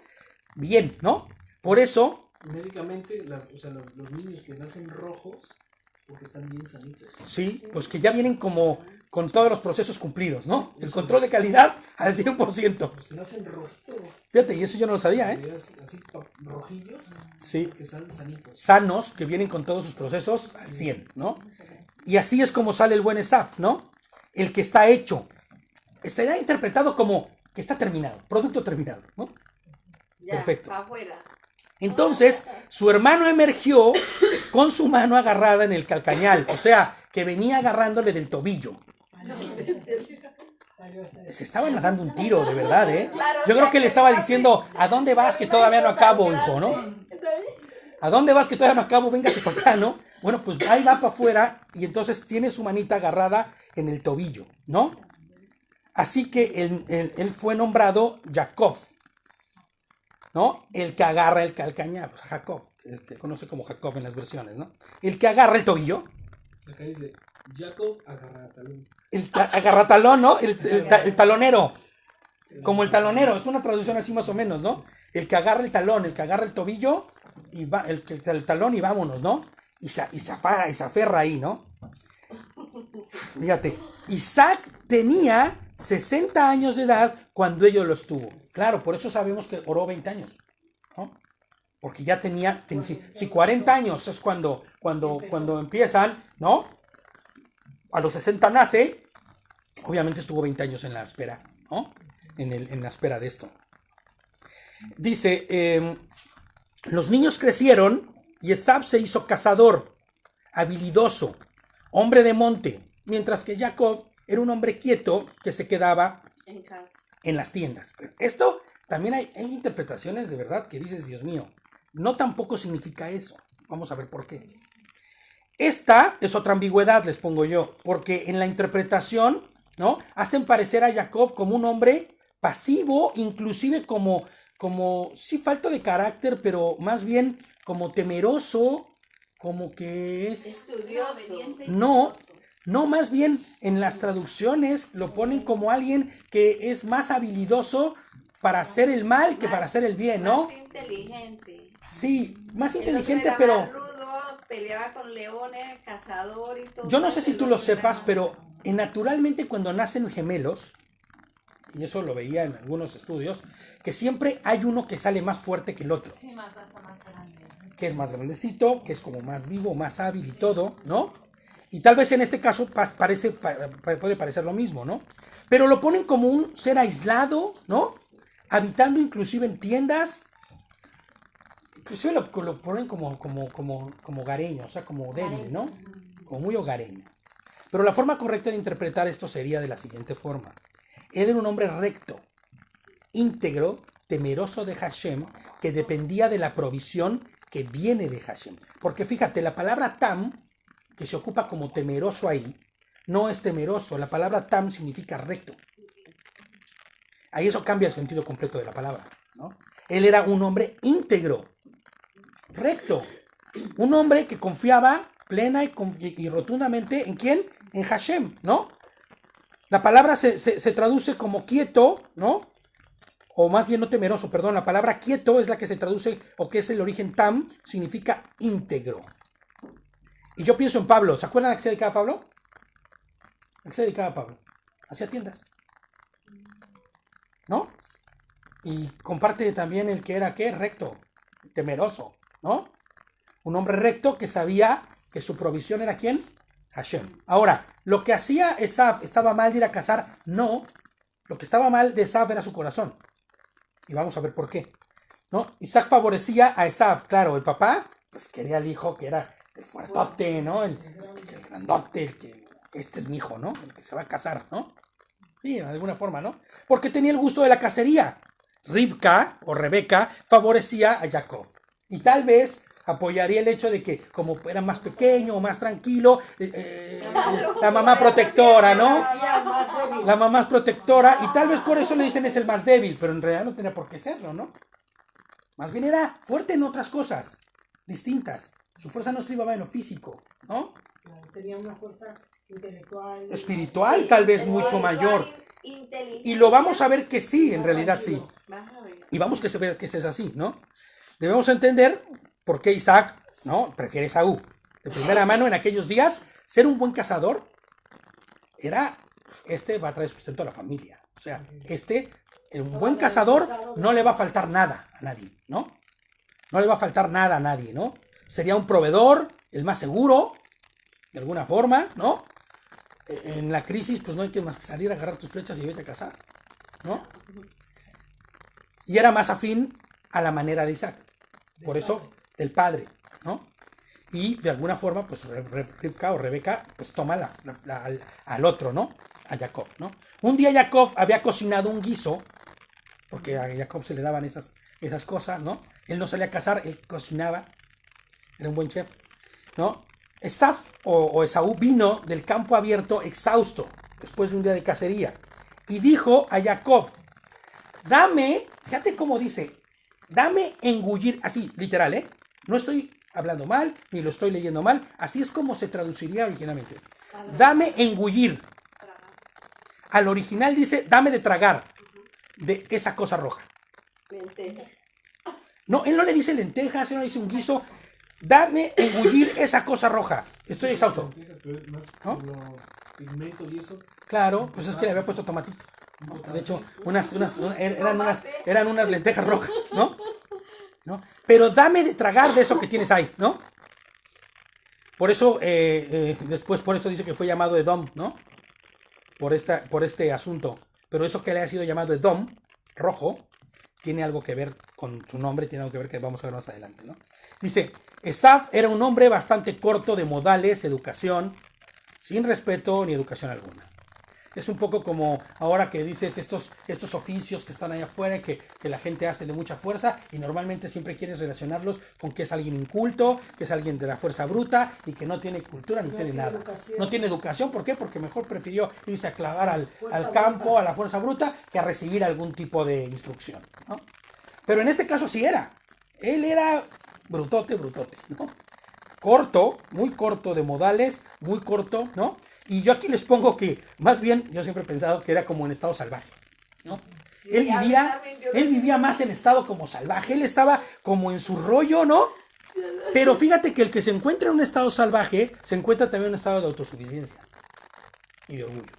bien, ¿no? Por eso, Médicamente, los niños que nacen rojos, porque están bien sanitos. sí, pues que ya vienen como con todos los procesos cumplidos, ¿no? El control de calidad al 100%. Los que nacen rojitos. Fíjate, y eso yo no lo sabía, ¿eh? Así, rojillos, Sí, que están sanitos. sanos, que vienen con todos sus procesos al 100, ¿no? Y así es como sale el buen Esaf, ¿no? El que está hecho. Será interpretado como que está terminado, producto terminado, ¿no? Ya, Perfecto. afuera. Entonces, su hermano emergió con su mano agarrada en el calcañal, o sea, que venía agarrándole del tobillo. Se estaban dando un tiro, de verdad, ¿eh? Yo creo que le estaba diciendo, ¿a dónde vas que todavía no acabo, hijo, no? ¿A dónde vas que todavía no acabo? Véngase para acá, ¿no? Bueno, pues ahí va para afuera y entonces tiene su manita agarrada en el tobillo, ¿no? Así que él fue nombrado Jacob, ¿no? El que agarra el calcañar, pues Jacob, el que conoce como Jacob en las versiones, ¿no? El que agarra el tobillo, Acá dice, Jacob agarra talón. agarratalón, ¿no? El talonero, como el talonero, es una traducción así más o menos, ¿no? El que agarra el talón, el que agarra el tobillo, y va, el talón y vámonos, ¿no? Y se aferra ahí, ¿no? Fíjate, Isaac tenía 60 años de edad cuando ellos los tuvo. Claro, por eso sabemos que oró 20 años, ¿no? Porque ya tenía, si 40 años es cuando empiezan, ¿no? A los 60 nace, obviamente estuvo 20 años en la espera, ¿no? En la espera de esto. Dice, los niños crecieron y Esaf se hizo cazador, habilidoso, hombre de monte, mientras que Jacob era un hombre quieto que se quedaba En casa. en las tiendas. Esto también hay interpretaciones de verdad que dices, Dios mío, no tampoco significa eso. Vamos a ver por qué. Esta es otra ambigüedad, les pongo yo, porque en la interpretación, ¿no? Hacen parecer a Jacob como un hombre pasivo, inclusive como sí, falto de carácter, pero más bien como temeroso, como que es... Estudioso. No, más bien en las traducciones lo ponen como alguien que es más habilidoso para hacer el mal que para hacer el bien, ¿no? Más inteligente. Sí, más El otro inteligente, era pero más rudo, peleaba con leones, cazador y todo. yo no sé si tú lo El otro era sepas, más- pero naturalmente cuando nacen gemelos, y eso lo veía en algunos estudios, que siempre hay uno que sale más fuerte que el otro. Sí, más grande. Que es más grandecito, que es como más vivo, más hábil y todo, ¿no? Y tal vez en este caso puede parecer lo mismo, ¿no? Pero lo ponen como un ser aislado, ¿no? Habitando inclusive en tiendas. Inclusive lo ponen como hogareño, o sea, como débil, ¿no? Como muy hogareño. Pero la forma correcta de interpretar esto sería de la siguiente forma. Él era un hombre recto, íntegro, temeroso de Hashem, que dependía de la provisión que viene de Hashem. Porque fíjate, la palabra tam, que se ocupa como temeroso ahí, no es temeroso. La palabra tam significa recto. Ahí eso cambia el sentido completo de la palabra, ¿no? Él era un hombre íntegro, recto. Un hombre que confiaba plena y rotundamente ¿en quién? En Hashem, ¿no? La palabra se traduce como quieto, ¿no? O más bien no temeroso, perdón. La palabra quieto es la que se traduce, o que es el origen tam, significa íntegro. Y yo pienso en Pablo. ¿Se acuerdan a qué se dedicaba Pablo? ¿A qué se dedicaba Pablo? Hacía tiendas, ¿no? Y comparte también el que era, ¿qué? Recto, temeroso, ¿no? Un hombre recto que sabía que su provisión era ¿quién? Hashem. Ahora, lo que hacía Esaf, ¿estaba mal de ir a cazar? No. Lo que estaba mal de Esaf era su corazón. Y vamos a ver por qué. ¿no? Isaac favorecía a Esav, claro, el papá, pues quería al hijo que era el fuertote, ¿no? El grandote, este es mi hijo, ¿no? El que se va a casar, ¿no? Sí, de alguna forma, ¿no? Porque tenía el gusto de la cacería. Ribka o Rebeca favorecía a Jacob. Y tal vez apoyaría el hecho de que como era más pequeño o más tranquilo, la mamá protectora, ¿no? La mamá es protectora y tal vez por eso le dicen es el más débil, pero en realidad no tenía por qué serlo, ¿no? Más bien era fuerte en otras cosas distintas. Su fuerza no se iba en lo físico, ¿no? Tenía una fuerza intelectual. Espiritual tal vez mucho mayor. Y lo vamos a ver que sí, en realidad sí. Y vamos a ver que es así, ¿no? Debemos entender por qué Isaac, ¿no? Prefiere Esaú. De primera mano en aquellos días, ser un buen cazador era, va a traer sustento a la familia. O sea, un buen cazador no le va a faltar nada a nadie, ¿no? No le va a faltar nada a nadie, ¿no? Sería un proveedor, el más seguro, de alguna forma, ¿no? En la crisis, pues no hay que más que salir a agarrar tus flechas y vete a cazar, ¿no? Y era más afín a la manera de Isaac. Por eso, del padre, ¿no? Y de alguna forma, pues Rivka o Rebeca, pues toma al otro, ¿no? A Jacob, ¿no? Un día Jacob había cocinado un guiso, porque a Jacob se le daban esas cosas, ¿no? Él no salía a cazar, él cocinaba, era un buen chef, ¿no? Esaú o Esaú vino del campo abierto exhausto, después de un día de cacería, y dijo a Jacob, dame, fíjate cómo dice, dame engullir, así, literal, ¿eh? No estoy hablando mal, ni lo estoy leyendo mal, así es como se traduciría originalmente. Dame engullir. Al original dice, dame de tragar de esa cosa roja. Lentejas. No, él no le dice lentejas, él no le dice un guiso. Dame engullir esa cosa roja. Estoy exhausto. ¿No? Pigmento y eso. Claro, pues es que le había puesto tomatito. De hecho, eran unas lentejas rojas, ¿no? Pero dame de tragar de eso que tienes ahí, ¿no? Por eso, después por eso dice que fue llamado Edom, ¿no? Por este asunto. Pero eso que le ha sido llamado Edom, rojo, tiene algo que ver con su nombre, tiene algo que ver que vamos a ver más adelante, ¿no? Dice, Esaú era un hombre bastante corto de modales, educación, sin respeto ni educación alguna. Es un poco como ahora que dices estos oficios que están allá afuera que la gente hace de mucha fuerza y normalmente siempre quieres relacionarlos con que es alguien inculto, que es alguien de la fuerza bruta y que no tiene cultura ni tiene nada. No tiene educación, ¿por qué? Porque mejor prefirió irse a clavar al campo, a la fuerza bruta, que a recibir algún tipo de instrucción, ¿no? Pero en este caso sí era. Él era brutote, ¿no? Corto, muy corto de modales, muy corto, ¿no? Y yo aquí les pongo que, más bien, yo siempre he pensado que era como en estado salvaje, ¿no? Sí, él vivía más en estado como salvaje, él estaba como en su rollo, ¿no? Pero fíjate que el que se encuentra en un estado salvaje, se encuentra también en un estado de autosuficiencia y de orgullo.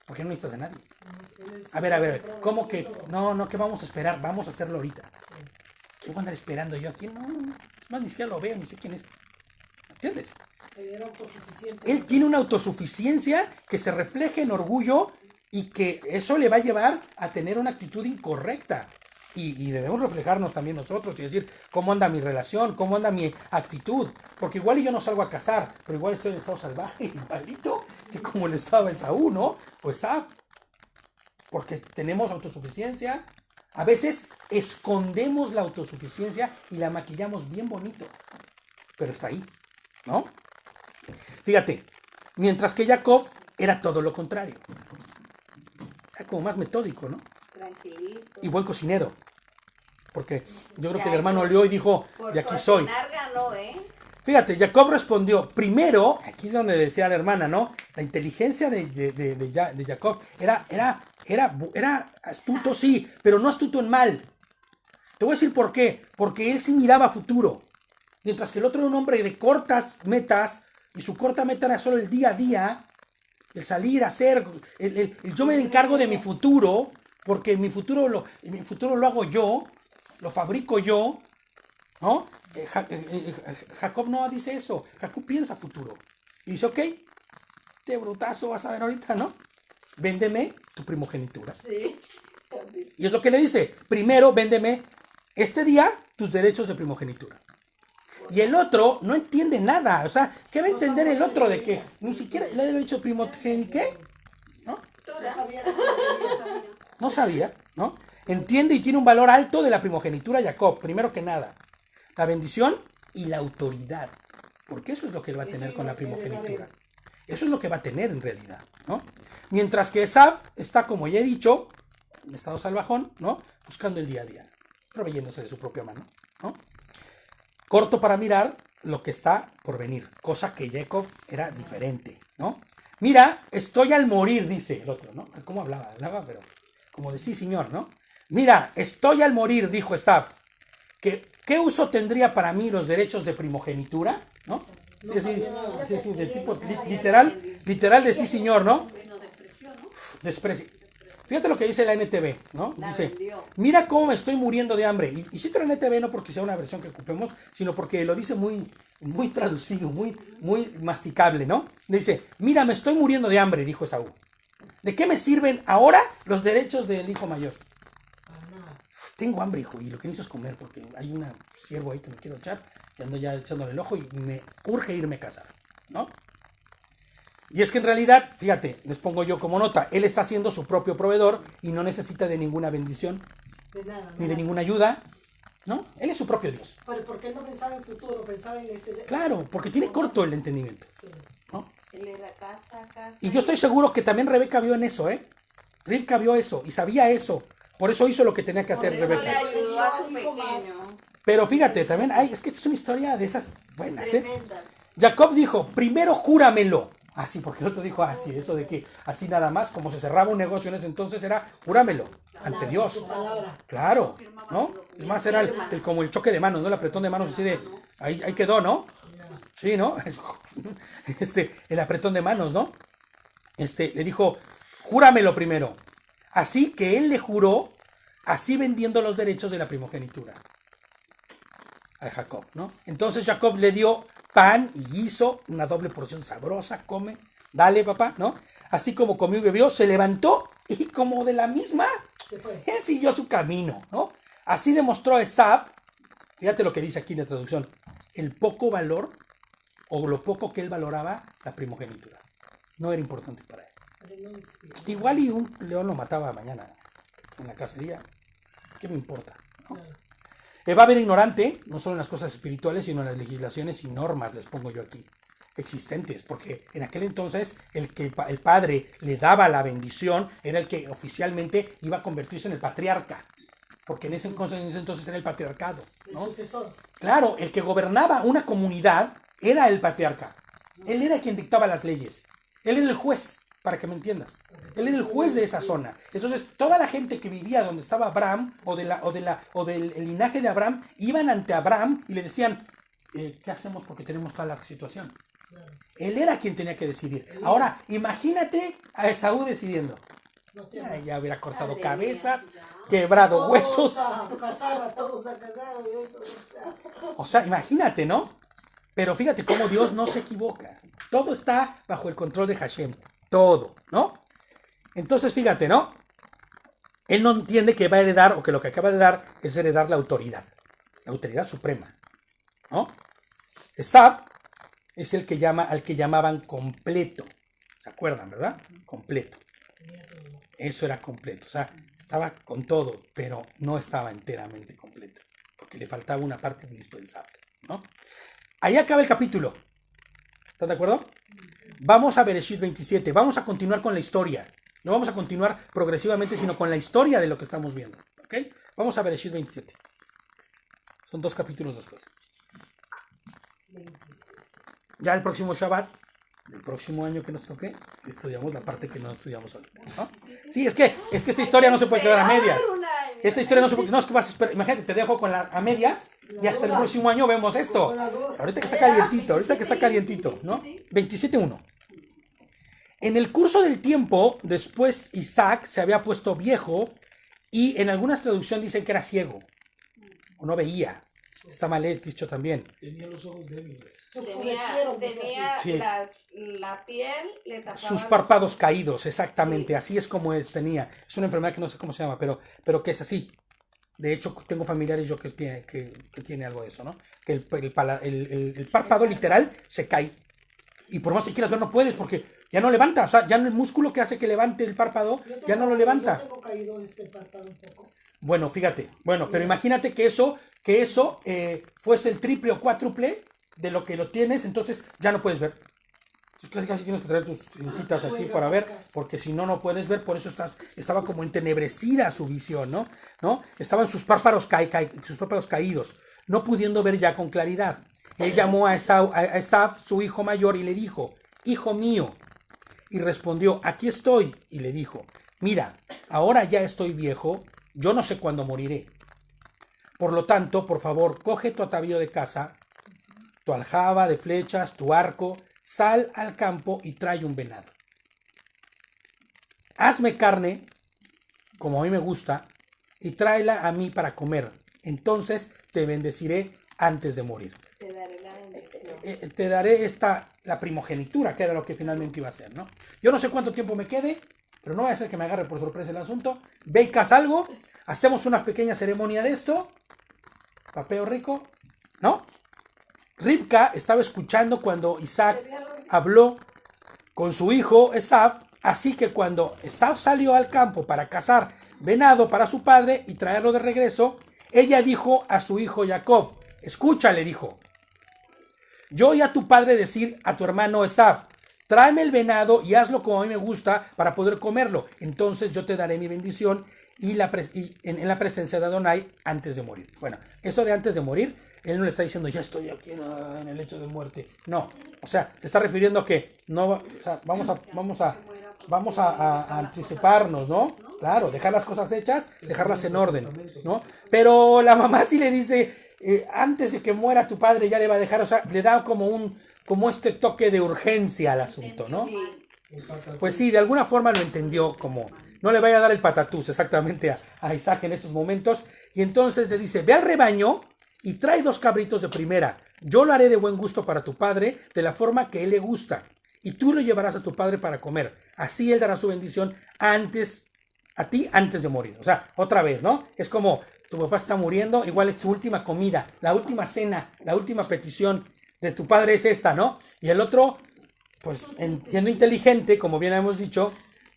Porque no necesitas a nadie. A ver, ¿cómo que? No, ¿qué vamos a esperar? Vamos a hacerlo ahorita. ¿Qué voy a andar esperando yo aquí? No. Es más, ni siquiera lo veo, ni sé quién es. ¿Entiendes? Él tiene una autosuficiencia que se refleja en orgullo y que eso le va a llevar a tener una actitud incorrecta. Y debemos reflejarnos también nosotros y decir cómo anda mi relación, cómo anda mi actitud. Porque igual yo no salgo a cazar, pero igual estoy en estado salvaje, igualito que como el estado de Esaú, ¿no? O Esaú. Porque tenemos autosuficiencia. A veces escondemos la autosuficiencia y la maquillamos bien bonito. Pero está ahí, ¿no? Fíjate, mientras que Jacob era todo lo contrario. Era como más metódico, ¿no? Tranquilito. Y buen cocinero. Porque yo creo que el hermano olió y dijo, de aquí soy. Ganó, ¿eh? Fíjate, Jacob respondió, primero, aquí es donde decía la hermana, ¿no? La inteligencia de Jacob era astuto, sí, pero no astuto en mal. Te voy a decir por qué. Porque él sí miraba futuro. Mientras que el otro era un hombre de cortas metas, y su corta meta era solo el día a día, el salir a hacer, el yo me encargo de mi futuro, porque mi futuro lo hago yo, lo fabrico yo, ¿no? Jacob no dice eso, Jacob piensa futuro. Y dice, ok, te brutazo vas a ver ahorita, ¿no? Véndeme tu primogenitura. Sí. Y es lo que le dice, primero véndeme este día tus derechos de primogenitura. Y el otro no entiende nada, o sea, ¿qué va a entender el otro de que ni siquiera le debe dicho primogenitura? ¿Qué? ¿No? No sabía. No sabía, ¿no? Entiende y tiene un valor alto de la primogenitura Jacob, primero que nada, la bendición y la autoridad, porque eso es lo que él va a tener con la primogenitura. Eso es lo que va a tener en realidad, ¿no? Mientras que Esav está, como ya he dicho, en estado salvajón, ¿no? Buscando el día a día, proveyéndose de su propia mano, ¿no? Corto para mirar lo que está por venir, cosa que Jacob era diferente, ¿no? Mira, estoy al morir, dice el otro, ¿no? ¿Cómo hablaba? Hablaba, pero como de sí, señor, ¿no? Mira, estoy al morir, dijo Esav. ¿Qué uso tendría para mí los derechos de primogenitura? ¿No? Sí, de tipo literal de sí, señor, ¿no? Desprecio. Fíjate lo que dice la NTV, ¿no? Dice, mira cómo me estoy muriendo de hambre. Y cito la NTV no porque sea una versión que ocupemos, sino porque lo dice muy traducido, muy masticable, ¿no? Dice, mira, me estoy muriendo de hambre, dijo Esaú. ¿De qué me sirven ahora los derechos del hijo mayor? Tengo hambre, hijo, y lo que necesito es comer, porque hay un ciervo ahí que me quiero echar, y ando ya echándole el ojo y me urge irme a casar, ¿no? Y es que en realidad, fíjate, les pongo yo como nota, él está siendo su propio proveedor y no necesita de ninguna bendición, ni de ninguna ayuda, ¿no? Él es su propio Dios. Pero ¿por qué no pensaba en el futuro? Pensaba en ese... Claro, porque tiene corto el entendimiento, ¿no? Él era casa. Y yo estoy seguro que también Rebeca vio en eso, ¿eh? Rivka vio eso y sabía eso. Por eso hizo lo que tenía que hacer Por eso le Rebeca. ayudó a su pequeño. Pero fíjate, también es que esta es una historia de esas buenas, ¿eh? Tremenda. Jacob dijo, primero júramelo. Así, porque el otro dijo, así, eso de que así nada más, como se cerraba un negocio en ese entonces, era júramelo ante Dios. Claro, ¿no? Es más, era como el choque de manos, ¿no? El apretón de manos así de, ahí quedó, ¿no? Sí, ¿no? El apretón de manos, ¿no? Le dijo, júramelo primero. Así que él le juró, así vendiendo los derechos de la primogenitura a Jacob, ¿no? Entonces Jacob le dio pan y guiso, una doble porción sabrosa, come, dale papá, ¿no? Así como comió y bebió, se levantó y como de la misma, él siguió su camino, ¿no? Así demostró Esav, fíjate lo que dice aquí en la traducción, el poco valor o lo poco que él valoraba la primogenitura. No era importante para él. Igual y un león lo mataba mañana en la cacería. ¿Qué me importa? ¿No? Va a haber ignorante, no solo en las cosas espirituales, sino en las legislaciones y normas, les pongo yo aquí, existentes, porque en aquel entonces el padre le daba la bendición era el que oficialmente iba a convertirse en el patriarca, porque en ese entonces era el patriarcado, ¿no? El sucesor. Claro, el que gobernaba una comunidad era el patriarca. Él era quien dictaba las leyes. Él era el juez, para que me entiendas. Él era el juez de esa zona. Entonces, toda la gente que vivía donde estaba Abraham o del linaje de Abraham iban ante Abraham y le decían, ¿qué hacemos porque tenemos toda la situación? Él era quien tenía que decidir. Ahora, imagínate a Esaú decidiendo. Ya hubiera cortado cabezas, quebrado huesos. O sea, imagínate, ¿no? Pero fíjate cómo Dios no se equivoca. Todo está bajo el control de Hashem. Todo, ¿no? Entonces, fíjate, ¿no? Él no entiende que va a heredar, o que lo que acaba de dar es heredar la autoridad suprema, ¿no? Esav es al que llamaban completo. ¿Se acuerdan, verdad? Completo. Eso era completo. O sea, estaba con todo, pero no estaba enteramente completo. Porque le faltaba una parte indispensable, ¿no? Ahí acaba el capítulo. ¿Están de acuerdo? Vamos a Bereshit 27. Vamos a continuar con la historia. No vamos a continuar progresivamente, sino con la historia de lo que estamos viendo. ¿Ok? Vamos a Bereshit 27. Son 2 capítulos después. Ya el próximo Shabbat, el próximo año que nos toque, estudiamos la parte que no estudiamos hoy, ¿no? Sí, es que esta historia no se puede quedar a medias. Esta historia no se puede... No, es que vas a esperar. Imagínate, te dejo a medias y hasta el próximo año vemos esto. Ahorita que está calientito, ¿no? 27.1. En el curso del tiempo, después Isaac se había puesto viejo y en algunas traducciones dicen que era ciego o no veía. Está mal dicho también. Tenía los ojos débiles. Se Tenía, oscurecieron, pues, tenía Sí. la piel, le tapaba Sus los párpados ojos. caídos, exactamente. Sí. Así es como tenía. Es una enfermedad que no sé cómo se llama, pero que es así. De hecho, tengo familiares yo que tiene algo de eso, ¿no? Que el párpado literal se cae. Y por más que quieras ver, no puedes porque ya no levanta. O sea, ya el músculo que hace que levante el párpado ya no lo levanta. Yo tengo caído este párpado un poco. Bueno, fíjate. Bueno, pero imagínate que eso fuese el triple o cuádruple de lo que lo tienes, entonces ya no puedes ver. Entonces, casi tienes que traer tus cintitas aquí para ver, porque si no, no puedes ver. Por eso estaba como entenebrecida su visión, ¿no? Estaban sus párpados caídos, no pudiendo ver ya con claridad. Él llamó a Esav, su hijo mayor, y le dijo, hijo mío. Y respondió, aquí estoy. Y le dijo, mira, ahora ya estoy viejo, yo no sé cuándo moriré. Por lo tanto, por favor, coge tu atavío de caza, tu aljaba de flechas, tu arco, sal al campo y trae un venado. Hazme carne, como a mí me gusta, y tráela a mí para comer. Entonces te bendeciré antes de morir. Te daré la bendición. Te daré la primogenitura, que era lo que finalmente iba a hacer, ¿no? Yo no sé cuánto tiempo me quede, pero no voy a hacer que me agarre por sorpresa el asunto. Ve y caza algo, hacemos una pequeña ceremonia de esto. Papeo rico, ¿no? Ribka estaba escuchando cuando Isaac habló con su hijo Esav, así que cuando Esav salió al campo para cazar venado para su padre y traerlo de regreso, ella dijo a su hijo Jacob, escucha, le dijo, yo oí a tu padre decir a tu hermano Esav, tráeme el venado y hazlo como a mí me gusta para poder comerlo, entonces yo te daré mi bendición y en la presencia de Adonai antes de morir. Bueno, eso de antes de morir, él no le está diciendo, ya estoy aquí en el lecho de muerte. No, o sea, te está refiriendo a que no, o sea, vamos a anticiparnos, ¿no? Claro, dejar las cosas hechas, dejarlas en orden, ¿no? Pero la mamá sí le dice, antes de que muera tu padre ya le va a dejar, o sea, le da como este toque de urgencia al asunto, ¿no? Pues sí, de alguna forma lo entendió como, no le vaya a dar el patatús exactamente a Isaac en estos momentos, y entonces le dice, ve al rebaño y trae 2 cabritos de primera, yo lo haré de buen gusto para tu padre, de la forma que él le gusta, y tú lo llevarás a tu padre para comer, así él dará su bendición a ti antes de morir. O sea, otra vez, ¿no? Es como, tu papá está muriendo, igual es tu última comida, la última cena, la última petición de tu padre es esta, ¿no? Y el otro, pues siendo inteligente, como bien hemos dicho,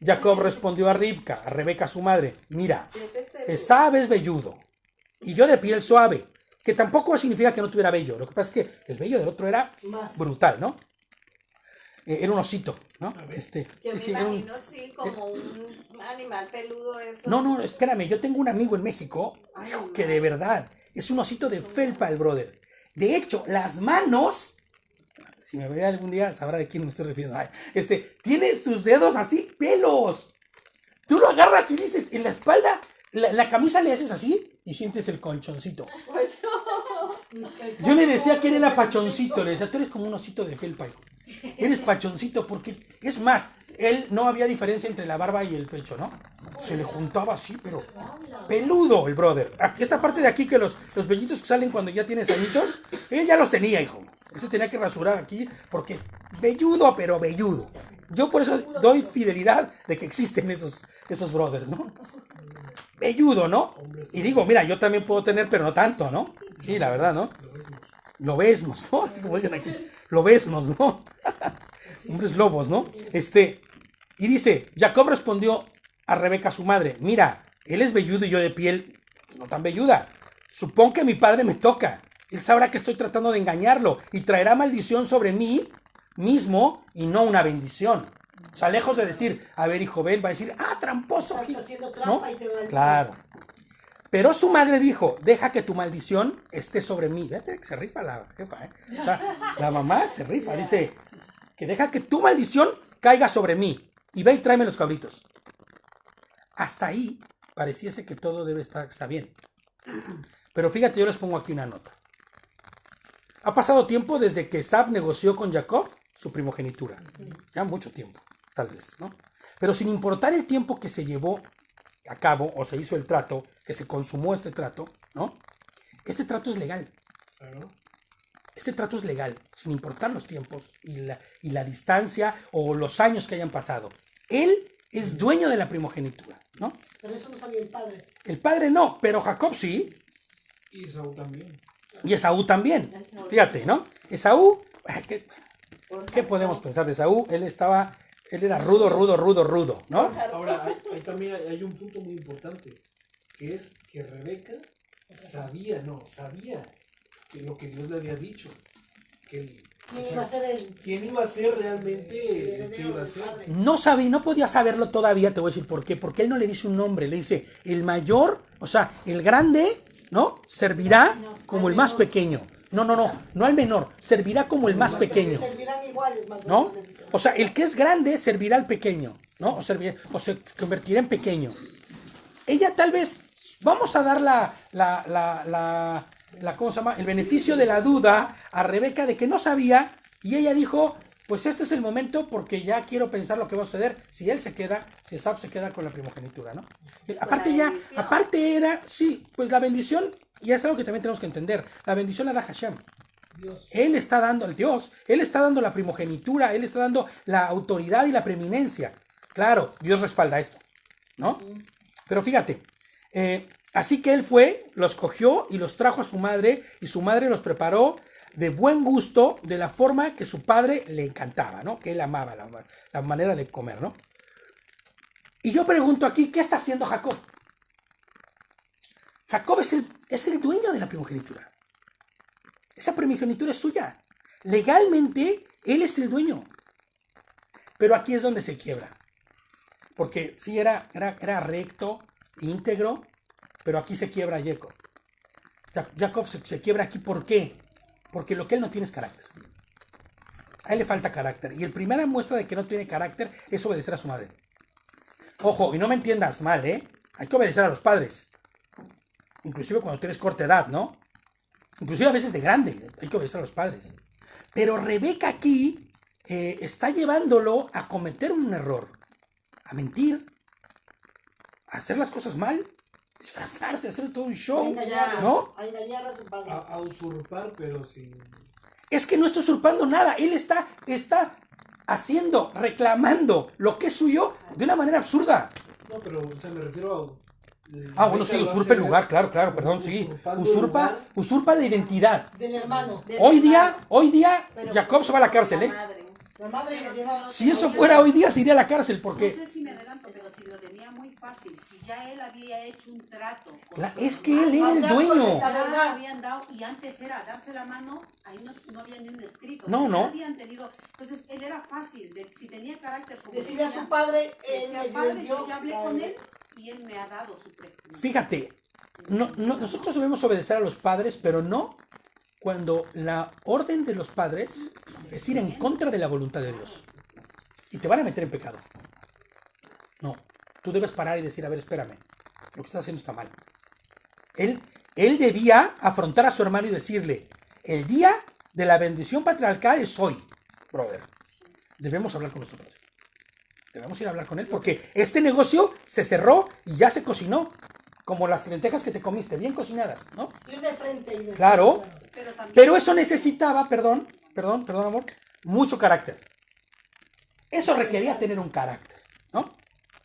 Jacob respondió a Rebeca su madre, mira, Esav es velludo y yo de piel suave, que tampoco significa que no tuviera vello, lo que pasa es que el vello del otro era brutal, ¿no? Era un osito, ¿no? Yo me imagino, sí, como un animal peludo eso. No, espérame, yo tengo un amigo en México que de verdad es un osito de felpa el brother. De hecho, las manos, si me ve algún día sabrá de quién me estoy refiriendo. Tiene sus dedos así, pelos. Tú lo agarras y dices, en la espalda, la camisa le haces así y sientes el colchoncito. Yo le decía que él era pachoncito, le decía, tú eres como un osito de felpa, hijo. Eres pachoncito porque, es más, él no había diferencia entre la barba y el pecho, ¿no? Se le juntaba así, pero peludo el brother. Esta parte de aquí que los vellitos que salen cuando ya tienes añitos, él ya los tenía, hijo. Él se tenía que rasurar aquí porque velludo, pero velludo. Yo por eso doy fidelidad de que existen esos brothers, ¿no? Velludo, ¿no? Y digo, mira, yo también puedo tener, pero no tanto, ¿no? Sí, la verdad, ¿no? Lobesnos, ¿no? Así como dicen aquí. Lobesnos, ¿no? Hombres lobos, ¿no? Y dice, Jacob respondió a Rebeca, su madre, mira, él es velludo y yo de piel no tan velluda. Supón que mi padre me toca. Él sabrá que estoy tratando de engañarlo y traerá maldición sobre mí mismo y no una bendición. O sea, lejos de decir, a ver, hijo, ven, va a decir, tramposo. ¿No? Claro. Pero su madre dijo, deja que tu maldición esté sobre mí. Fíjate que se rifa la jefa, ¿eh? O sea, la mamá se rifa, dice, que deja que tu maldición caiga sobre mí. Y ve y tráeme los cabritos. Hasta ahí pareciese que todo está bien. Pero fíjate, yo les pongo aquí una nota. Ha pasado tiempo desde que Esav negoció con Jacob su primogenitura. Ya mucho tiempo, tal vez, ¿no? Pero sin importar el tiempo que se llevó a cabo, o se hizo el trato, que se consumó este trato, ¿no? Este trato es legal. Claro. Este trato es legal, sin importar los tiempos y la distancia o los años que hayan pasado. Él es dueño de la primogenitura, ¿no? Pero eso no sabía el padre. El padre no, pero Jacob sí, Y Esaú también. y Esaú también. Esaú. Fíjate, ¿no? Esaú, ¿qué Por podemos Jacob. pensar de Esaú? Él era rudo, ¿no? Por Jacob. Ahora, ahí también hay un punto muy importante, que es que Rebeca sabía que lo que Dios le había dicho, que ¿Quién iba a ser el quién iba a ser realmente el que iba a ser. padre? No sabía, no podía saberlo todavía, te voy a decir por qué. Porque él no le dice un nombre, le dice el mayor, o sea, el grande, ¿no? Servirá como el más pequeño. No al menor, servirá como el más pequeño, Servirán iguales, más o ¿no? menos, le dice. O sea, el que es grande servirá al pequeño, ¿no? O se convertirá en pequeño. Ella tal vez, vamos a dar ¿cómo se llama? El beneficio de la duda a Rebeca de que no sabía, y ella dijo, pues este es el momento porque ya quiero pensar lo que va a suceder si él se queda, si Esau se queda con la primogenitura, ¿no? Aparte la ya, bendición. aparte era, sí, pues la bendición, y es algo que también tenemos que entender, la bendición la da Hashem. Dios. Él está dando, el Dios, Él está dando la primogenitura, Él está dando la autoridad y la preeminencia. Claro, Dios respalda esto, ¿no? Pero fíjate, así que él fue, los cogió y los trajo a su madre, y su madre los preparó de buen gusto, de la forma que su padre le encantaba, ¿no? Que él amaba la manera de comer, ¿no? Y yo pregunto aquí, ¿qué está haciendo Jacob? Jacob es el dueño de la primogenitura. Esa primogenitura es suya. Legalmente, él es el dueño. Pero aquí es donde se quiebra. Porque sí era recto, íntegro, pero aquí se quiebra Jacob. Jacob se quiebra aquí, ¿por qué? Porque lo que él no tiene es carácter. A él le falta carácter. Y la primera muestra de que no tiene carácter es obedecer a su madre. Ojo, y no me entiendas mal, ¿eh? Hay que obedecer a los padres. Inclusive cuando tienes corta edad, ¿no? Inclusive a veces de grande, hay que obedecer a los padres. Pero Rebeca aquí está llevándolo a cometer un error. A mentir. A hacer las cosas mal. Disfrazarse, hacer todo un show, ¿no? A engañar a su padre. A usurpar, pero sin... Es que no está usurpando nada. Él está haciendo, reclamando lo que es suyo de una manera absurda. No, pero o sea, me refiero a... Bueno, sí, usurpa el lugar, claro, perdón, sí. Usurpa la identidad. Del hermano. Hoy día, Pero Jacob se va a la cárcel, la ¿eh? madre. La madre que lleva. Si eso fuera hoy día, se iría a la cárcel, No porque... sé si me adelanto, pero si lo tenía muy fácil, si ya él había hecho un trato. Es que él era el dueño. La verdad. Ya habían dado, y antes era darse la mano, ahí no había ni un escrito. No, ya no. habían tenido, entonces él era fácil, si tenía carácter. Como Decirle a decía, su padre, él decía, me padre, dio. yo ya hablé con él y él me ha dado su prejuicio. Fíjate, nosotros debemos obedecer a los padres, pero no cuando la orden de los padres es ir en contra de la voluntad de Dios. Y te van a meter en pecado. No, tú debes parar y decir, a ver, espérame, lo que estás haciendo está mal. Él debía afrontar a su hermano y decirle, el día de la bendición patriarcal es hoy, brother. Debemos hablar con nuestro padre. Debemos ir a hablar con él porque este negocio se cerró y ya se cocinó. Como las lentejas que te comiste, bien cocinadas, ¿no? Ir de frente y de Claro. frente. Pero eso necesitaba, perdón, amor, mucho carácter. Eso requería tener un carácter, ¿no?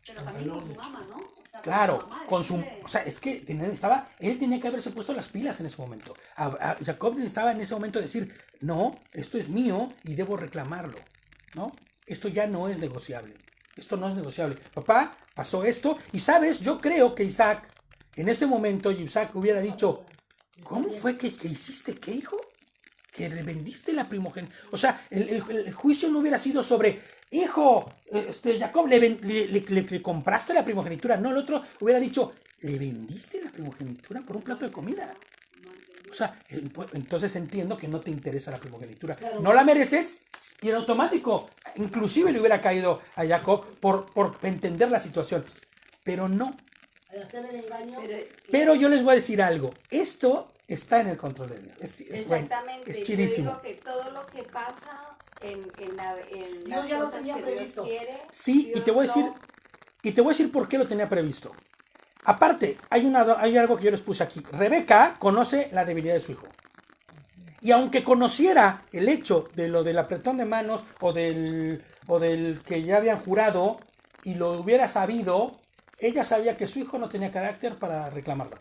Pero también con su mamá, ¿no? O sea, Claro, mamá, con su... decirle, O sea, es que él tenía que haberse puesto las pilas en ese momento. A Jacob necesitaba en ese momento decir, no, esto es mío y debo reclamarlo, ¿no? Esto ya no es negociable. Esto no es negociable. Papá, pasó esto y, ¿sabes? Yo creo que Isaac, en ese momento, Isaac hubiera dicho, ¿cómo fue que hiciste qué, hijo? Que le vendiste la primogenitura. O sea, el juicio no hubiera sido sobre, hijo, Jacob, le compraste la primogenitura. No, el otro hubiera dicho, ¿le vendiste la primogenitura por un plato de comida? O sea, entonces entiendo que no te interesa la primogenitura. Claro. No la mereces y en automático, inclusive le hubiera caído a Jacob por entender la situación. Pero no. Al hacer el engaño. Pero yo les voy a decir algo. Esto está en el control de Dios. Exactamente. Es Yo chidísimo. digo que todo lo que pasa en Dios las ya lo cosas tenía que previsto. Dios quiere, Sí, y Dios te voy a decir por qué lo tenía previsto. Aparte, hay algo que yo les puse aquí. Rebeca conoce la debilidad de su hijo. Y aunque conociera el hecho de lo del apretón de manos o del que ya habían jurado y lo hubiera sabido, ella sabía que su hijo no tenía carácter para reclamarlo.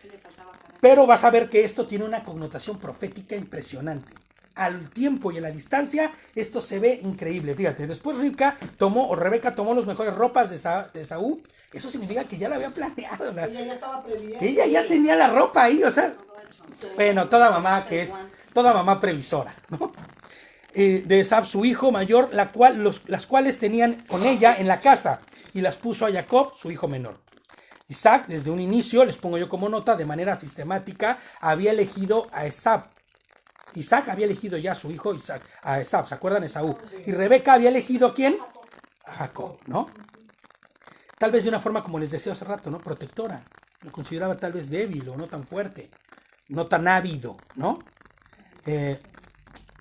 Le faltaba carácter. Pero vas a ver que esto tiene una connotación profética impresionante. Al tiempo y a la distancia, esto se ve increíble. Fíjate, después Rebeca tomó las mejores ropas de Saúl. Eso significa que ya la había planeado. Ella ya estaba previendo. Ella ya tenía la ropa ahí, o sea. Bueno, toda mamá previsora, ¿no? De Esab, su hijo mayor, las cuales tenían con ella en la casa, y las puso a Jacob, su hijo menor. Isaac, desde un inicio, les pongo yo como nota, de manera sistemática, había elegido a Esab. Isaac había elegido ya a su hijo Isaac, a Esab, ¿se acuerdan? Esaú. Y Rebeca había elegido ¿a quién? A Jacob, ¿no? Tal vez de una forma, como les decía hace rato, ¿no? Protectora. Lo consideraba tal vez débil o no tan fuerte, no tan ávido, ¿no?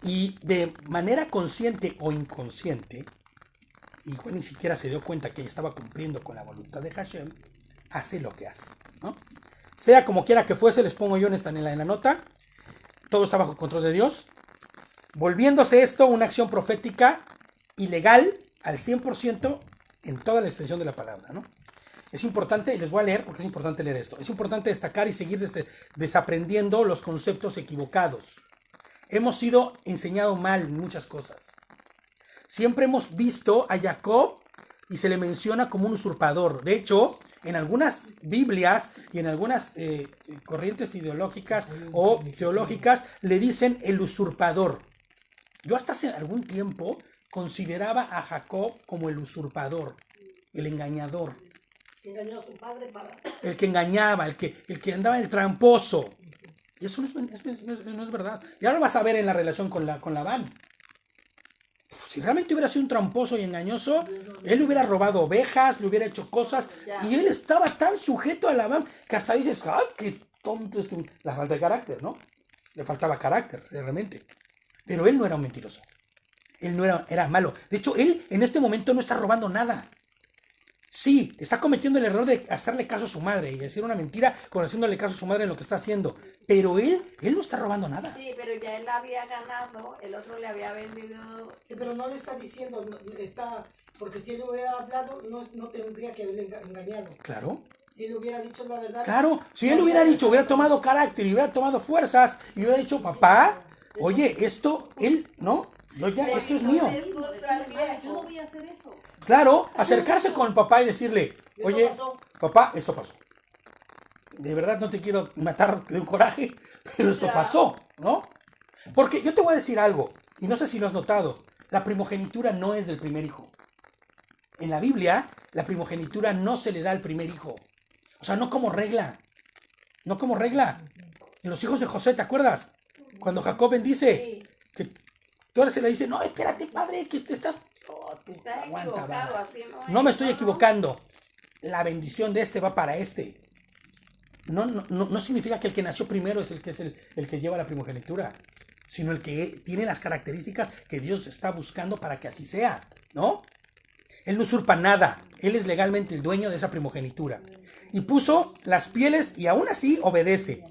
Y de manera consciente o inconsciente, igual ni siquiera se dio cuenta que ella estaba cumpliendo con la voluntad de Hashem, hace lo que hace, ¿no? Sea como quiera que fuese, les pongo yo en la nota, todo está bajo control de Dios, volviéndose esto una acción profética y legal al 100% en toda la extensión de la palabra, ¿no? Es importante, y les voy a leer porque es importante leer esto, es importante destacar y seguir desaprendiendo los conceptos equivocados. Hemos sido enseñados mal en muchas cosas. Siempre hemos visto a Jacob y se le menciona como un usurpador. De hecho, en algunas Biblias y en algunas corrientes ideológicas o teológicas le dicen el usurpador. Yo hasta hace algún tiempo consideraba a Jacob como el usurpador, el engañador. Engañó a su padre para... El que engañaba, el que andaba el tramposo. Y eso no es verdad. Y ahora vas a ver en la relación con Labán. Si realmente hubiera sido un tramposo y engañoso, él le hubiera robado ovejas, le hubiera hecho cosas, y él estaba tan sujeto a Labán que hasta dices, ¡ay, qué tonto! La falta de carácter, ¿no? Le faltaba carácter, realmente. Pero él no era un mentiroso. Él no era malo. De hecho, él en este momento no está robando nada. Sí, está cometiendo el error de hacerle caso a su madre y decir una mentira con haciéndole caso a su madre en lo que está haciendo. Pero él no está robando nada. Sí, pero ya él había ganado, el otro le había vendido. Sí, pero no le está diciendo, porque si él hubiera hablado, no tendría que haberle engañado. Claro. Si él hubiera dicho la verdad. Claro, si él hubiera dicho, hubiera tomado carácter y hubiera tomado fuerzas y hubiera dicho, papá, oye, esto, él, ¿no? Esto es mío. Yo no voy a hacer eso. Claro, acercarse con el papá y decirle, oye, papá, esto pasó. De verdad no te quiero matar de un coraje, pero esto pasó, ¿no? Porque yo te voy a decir algo, y no sé si lo has notado, la primogenitura no es del primer hijo. En la Biblia, la primogenitura no se le da al primer hijo. O sea, no como regla. No como regla. En los hijos de José, ¿te acuerdas? Cuando Jacob bendice, que tú ahora se le dice, no, espérate, padre, que te estás... Estás aguanta, equivocado, va. así no es. No me estoy equivocando. La bendición de este va para este. No significa que el que nació primero es el que lleva la primogenitura, sino el que tiene las características que Dios está buscando para que así sea, ¿no? Él no usurpa nada. Él es legalmente el dueño de esa primogenitura. Y puso las pieles, y aún así obedece.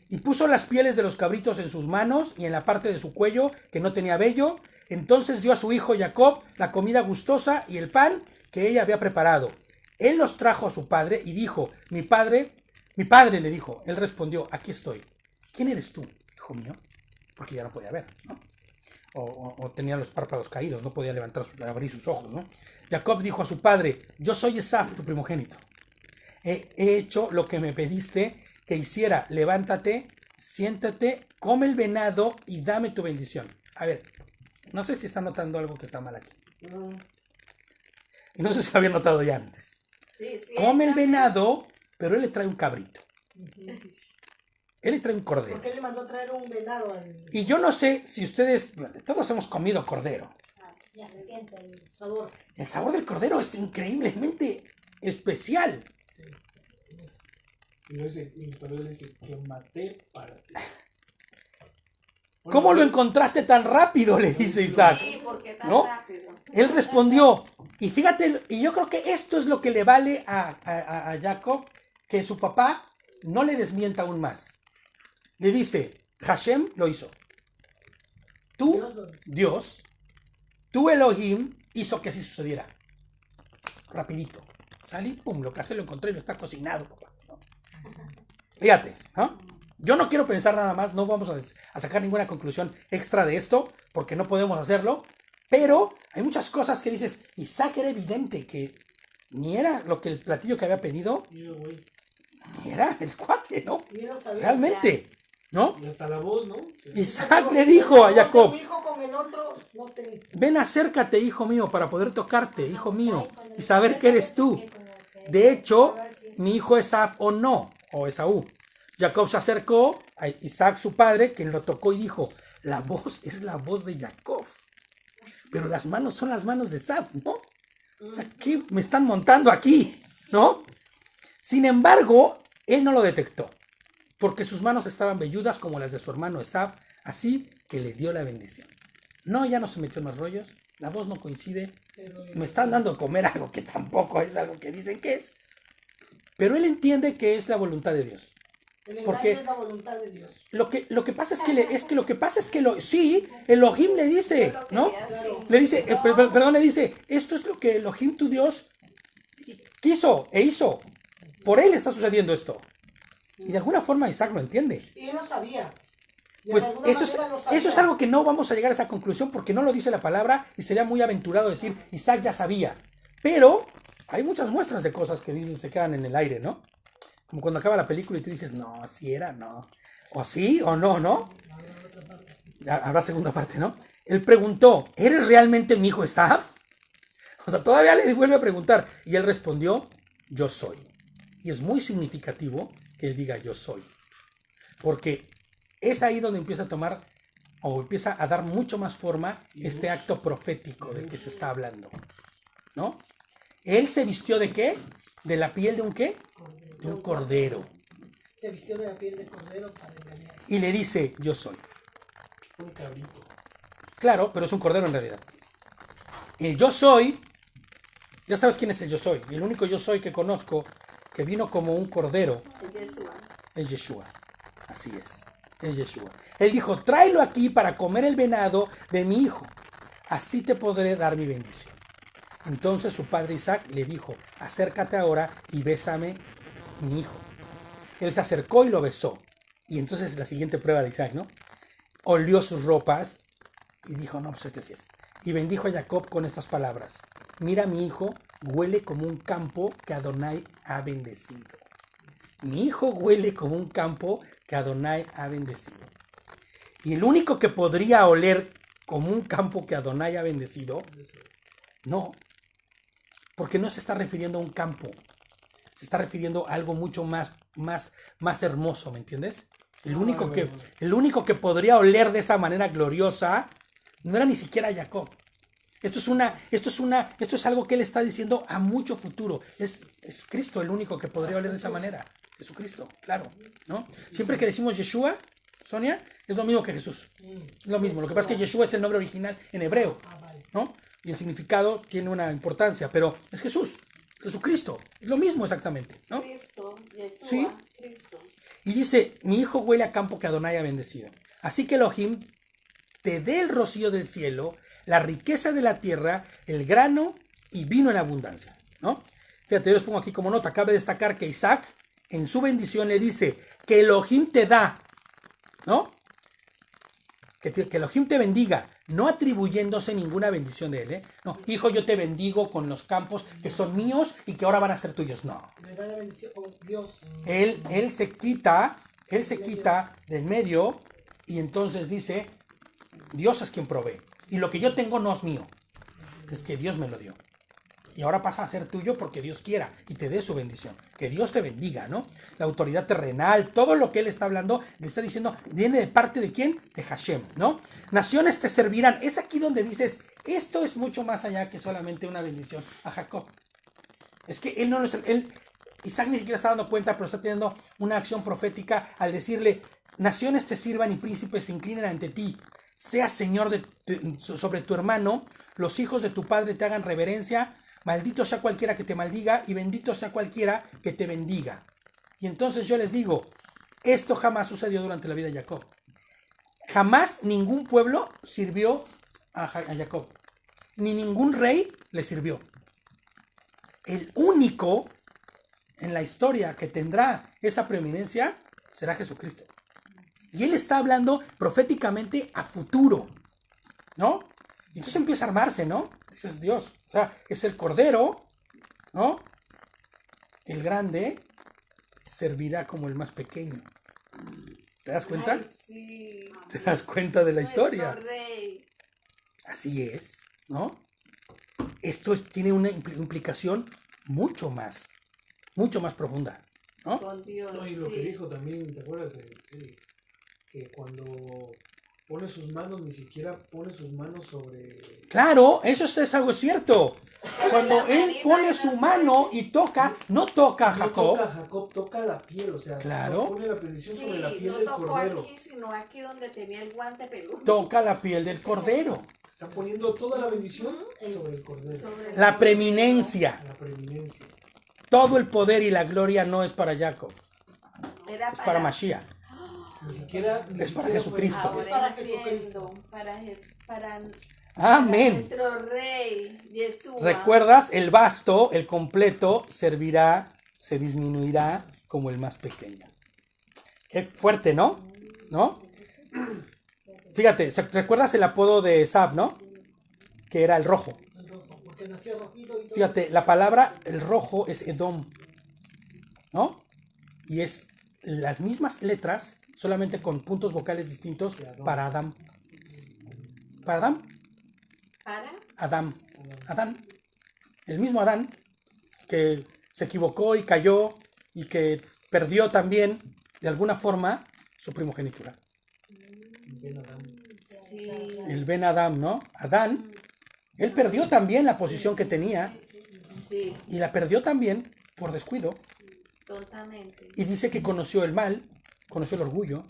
Y puso las pieles de los cabritos en sus manos y en la parte de su cuello que no tenía vello. Entonces dio a su hijo Jacob la comida gustosa y el pan que ella había preparado. Él los trajo a su padre y dijo, mi padre le dijo. Él respondió, aquí estoy. ¿Quién eres tú, hijo mío? Porque ya no podía ver, ¿no? O tenía los párpados caídos, no podía abrir sus ojos, ¿no? Jacob dijo a su padre, yo soy Esab, tu primogénito. He hecho lo que me pediste que hiciera. Levántate, siéntate, come el venado y dame tu bendición. A ver, no sé si está notando algo que está mal aquí. Y no sé si lo había notado ya antes. Sí, Come el venado, pero él le trae un cabrito. Él le trae un cordero. Porque él le mandó a traer un venado al... Y yo no sé si ustedes, todos hemos comido cordero. Ya se siente el sabor. El sabor del cordero es increíblemente especial. Sí. Y entonces dice que maté para ti. ¿Cómo lo encontraste tan rápido? Le dice Isaac. Sí, ¿por qué tan ¿No? rápido? Él respondió, y fíjate, y yo creo que esto es lo que le vale a Jacob, que su papá no le desmienta aún más. Le dice, Hashem lo hizo. Tú, Dios lo hizo. Dios, tú Elohim hizo que así sucediera. Rapidito. Salí, pum, lo casé, lo encontré, lo está cocinado, papá. ¿No? Fíjate, ¿no? Yo no quiero pensar nada más, no vamos a sacar ninguna conclusión extra de esto, porque no podemos hacerlo, pero hay muchas cosas que dices, Isaac era evidente que ni era lo que el platillo que había pedido, Mira, güey. ni era el cuate, ¿no? Y él lo sabía. Realmente, ¿no? Y hasta la voz, ¿no? Isaac le dijo a Jacob, Mi hijo con el otro no te... ven, acércate, hijo mío, para poder tocarte, hijo mío, y saber que eres tú. De hecho, mi hijo Esaf o no, o Esaú. Jacob se acercó a Isaac, su padre, quien lo tocó y dijo, la voz es la voz de Jacob, pero las manos son las manos de Esaf, ¿no? O sea, ¿qué me están montando aquí? ¿No? Sin embargo, él no lo detectó, porque sus manos estaban velludas como las de su hermano Esaf, así que le dio la bendición. No, ya no se metió en los rollos, la voz no coincide, me están dando a comer algo que tampoco es algo que dicen que es, pero él entiende que es la voluntad de Dios. El engaño Porque es la voluntad de Dios. lo que pasa es que sí, Elohim le dice, Yo lo ¿no? quería así. Le dice, perdón, le dice, esto es lo que Elohim, tu Dios, quiso e hizo. Por él está sucediendo esto. Y de alguna forma Isaac lo entiende. Y él lo sabía. Y Pues de alguna eso manera lo sabía. es algo que no vamos a llegar a esa conclusión porque no lo dice la palabra y sería muy aventurado decir, Isaac ya sabía. Pero hay muchas muestras de cosas que dicen se quedan en el aire, ¿no? Como cuando acaba la película y tú dices, no, así era, no. O sí o no, ¿no? Habrá segunda parte, ¿no? Él preguntó, ¿eres realmente mi hijo Esaf? O sea, todavía le vuelve a preguntar. Y él respondió, yo soy. Y es muy significativo que él diga, yo soy. Porque es ahí donde empieza a tomar, o empieza a dar mucho más forma este acto profético del que se está hablando. ¿No? Él se vistió ¿de qué? ¿De la piel de un qué? De un cordero. Se vistió de la piel de cordero para engañar. Y le dice, yo soy. Un cabrito. Claro, pero es un cordero en realidad. El yo soy, ya sabes quién es el yo soy. Y el único yo soy que conozco que vino como un cordero Yeshua. es Yeshua. Así es Yeshua. Él dijo, tráelo aquí para comer el venado de mi hijo. Así te podré dar mi bendición. Entonces su padre Isaac le dijo, acércate ahora y bésame, mi hijo. Él se acercó y lo besó. Y entonces la siguiente prueba de Isaac, ¿no? Olió sus ropas y dijo, no, pues este sí es. Y bendijo a Jacob con estas palabras. Mira, mi hijo huele como un campo que Adonai ha bendecido. Mi hijo huele como un campo que Adonai ha bendecido. Y el único que podría oler como un campo que Adonai ha bendecido, no, porque no se está refiriendo a un campo, se está refiriendo a algo mucho más hermoso, ¿me entiendes? El único que podría oler de esa manera gloriosa no era ni siquiera Jacob. Esto es algo que él está diciendo a mucho futuro. Es Cristo el único que podría oler de esa manera. Jesucristo, claro, ¿no? Siempre que decimos Yeshua, Sonia, es lo mismo que Jesús. Es lo mismo. Lo que pasa es que Yeshua es el nombre original en hebreo, ¿no? Y el significado tiene una importancia, pero es Jesús, Jesucristo. Es lo mismo exactamente, ¿no? Cristo, Yeshua, Sí. Cristo. Y dice, mi hijo huele a campo que Adonai ha bendecido. Así que Elohim te dé el rocío del cielo, la riqueza de la tierra, el grano y vino en abundancia, ¿no? Fíjate, yo les pongo aquí como nota, cabe destacar que Isaac en su bendición le dice que Elohim te da, ¿no? Que Elohim te bendiga, no atribuyéndose ninguna bendición de él, ¿eh? No, hijo, yo te bendigo con los campos que son míos y que ahora van a ser tuyos, no. Le da la bendición con Dios. Él se quita del medio y entonces dice, Dios es quien provee. Y lo que yo tengo no es mío, es que Dios me lo dio. Y ahora pasa a ser tuyo porque Dios quiera y te dé su bendición. Que Dios te bendiga, ¿no? La autoridad terrenal, todo lo que él está hablando, le está diciendo, viene de parte de ¿quién? De Hashem, ¿no? Naciones te servirán. Es aquí donde dices, esto es mucho más allá que solamente una bendición a Jacob. Es que Isaac ni siquiera está dando cuenta, pero está teniendo una acción profética al decirle, naciones te sirvan y príncipes se inclinen ante ti. Seas señor sobre tu hermano, los hijos de tu padre te hagan reverencia, maldito sea cualquiera que te maldiga y bendito sea cualquiera que te bendiga. Y entonces yo les digo, esto jamás sucedió durante la vida de Jacob. Jamás ningún pueblo sirvió a Jacob, ni ningún rey le sirvió. El único en la historia que tendrá esa preeminencia será Jesucristo. Y él está hablando proféticamente a futuro, ¿no? Y entonces empieza a armarse, ¿no? Dices, Dios, o sea, es el Cordero, ¿no? El grande servirá como el más pequeño. ¿Te das cuenta? Ay, sí. ¿Te das cuenta de la historia? Nuestro rey. Así es, ¿no? Esto tiene una implicación mucho más profunda, ¿no? Con Dios. No, y lo sí. que dijo también, ¿te acuerdas? Que cuando pone sus manos, ni siquiera pone sus manos sobre... Claro, eso es algo cierto. Cuando la él manita pone de su las mano y toca, no toca a No Jacob, toca a Jacob, toca la piel, o sea, Claro. pone la bendición sobre la Sí, piel no del tocó cordero. aquí, sino aquí donde tenía el guante peludo. toca la piel del cordero. Está poniendo toda la bendición sobre el cordero. Sobre el La cordero. preeminencia, La preeminencia. todo el poder y la gloria no es para Jacob, Era es para Mashiach. Ni siquiera... Es para fue- Jesucristo. Ahora Es para entiendo, Jesucristo. para Amén. nuestro rey, Yeshua. ¿Recuerdas? El vasto, el completo, servirá, se disminuirá como el más pequeño. Qué fuerte, ¿no? ¿No? Fíjate, ¿recuerdas el apodo de Esab, no? Que era el rojo. Porque nacía rojito y todo. Fíjate, la palabra el rojo es Edom, ¿no? Y es las mismas letras, solamente con puntos vocales distintos para Adán. ¿Para Adán? ¿Para? Adán. Adán. El mismo Adán que se equivocó y cayó y que perdió también, de alguna forma, su primogenitura. Sí. El Ben Adam, ¿no? Adán, él perdió también la posición que tenía Sí, y la perdió también por descuido. tontamente. Y dice que conoció el mal, conoció el orgullo.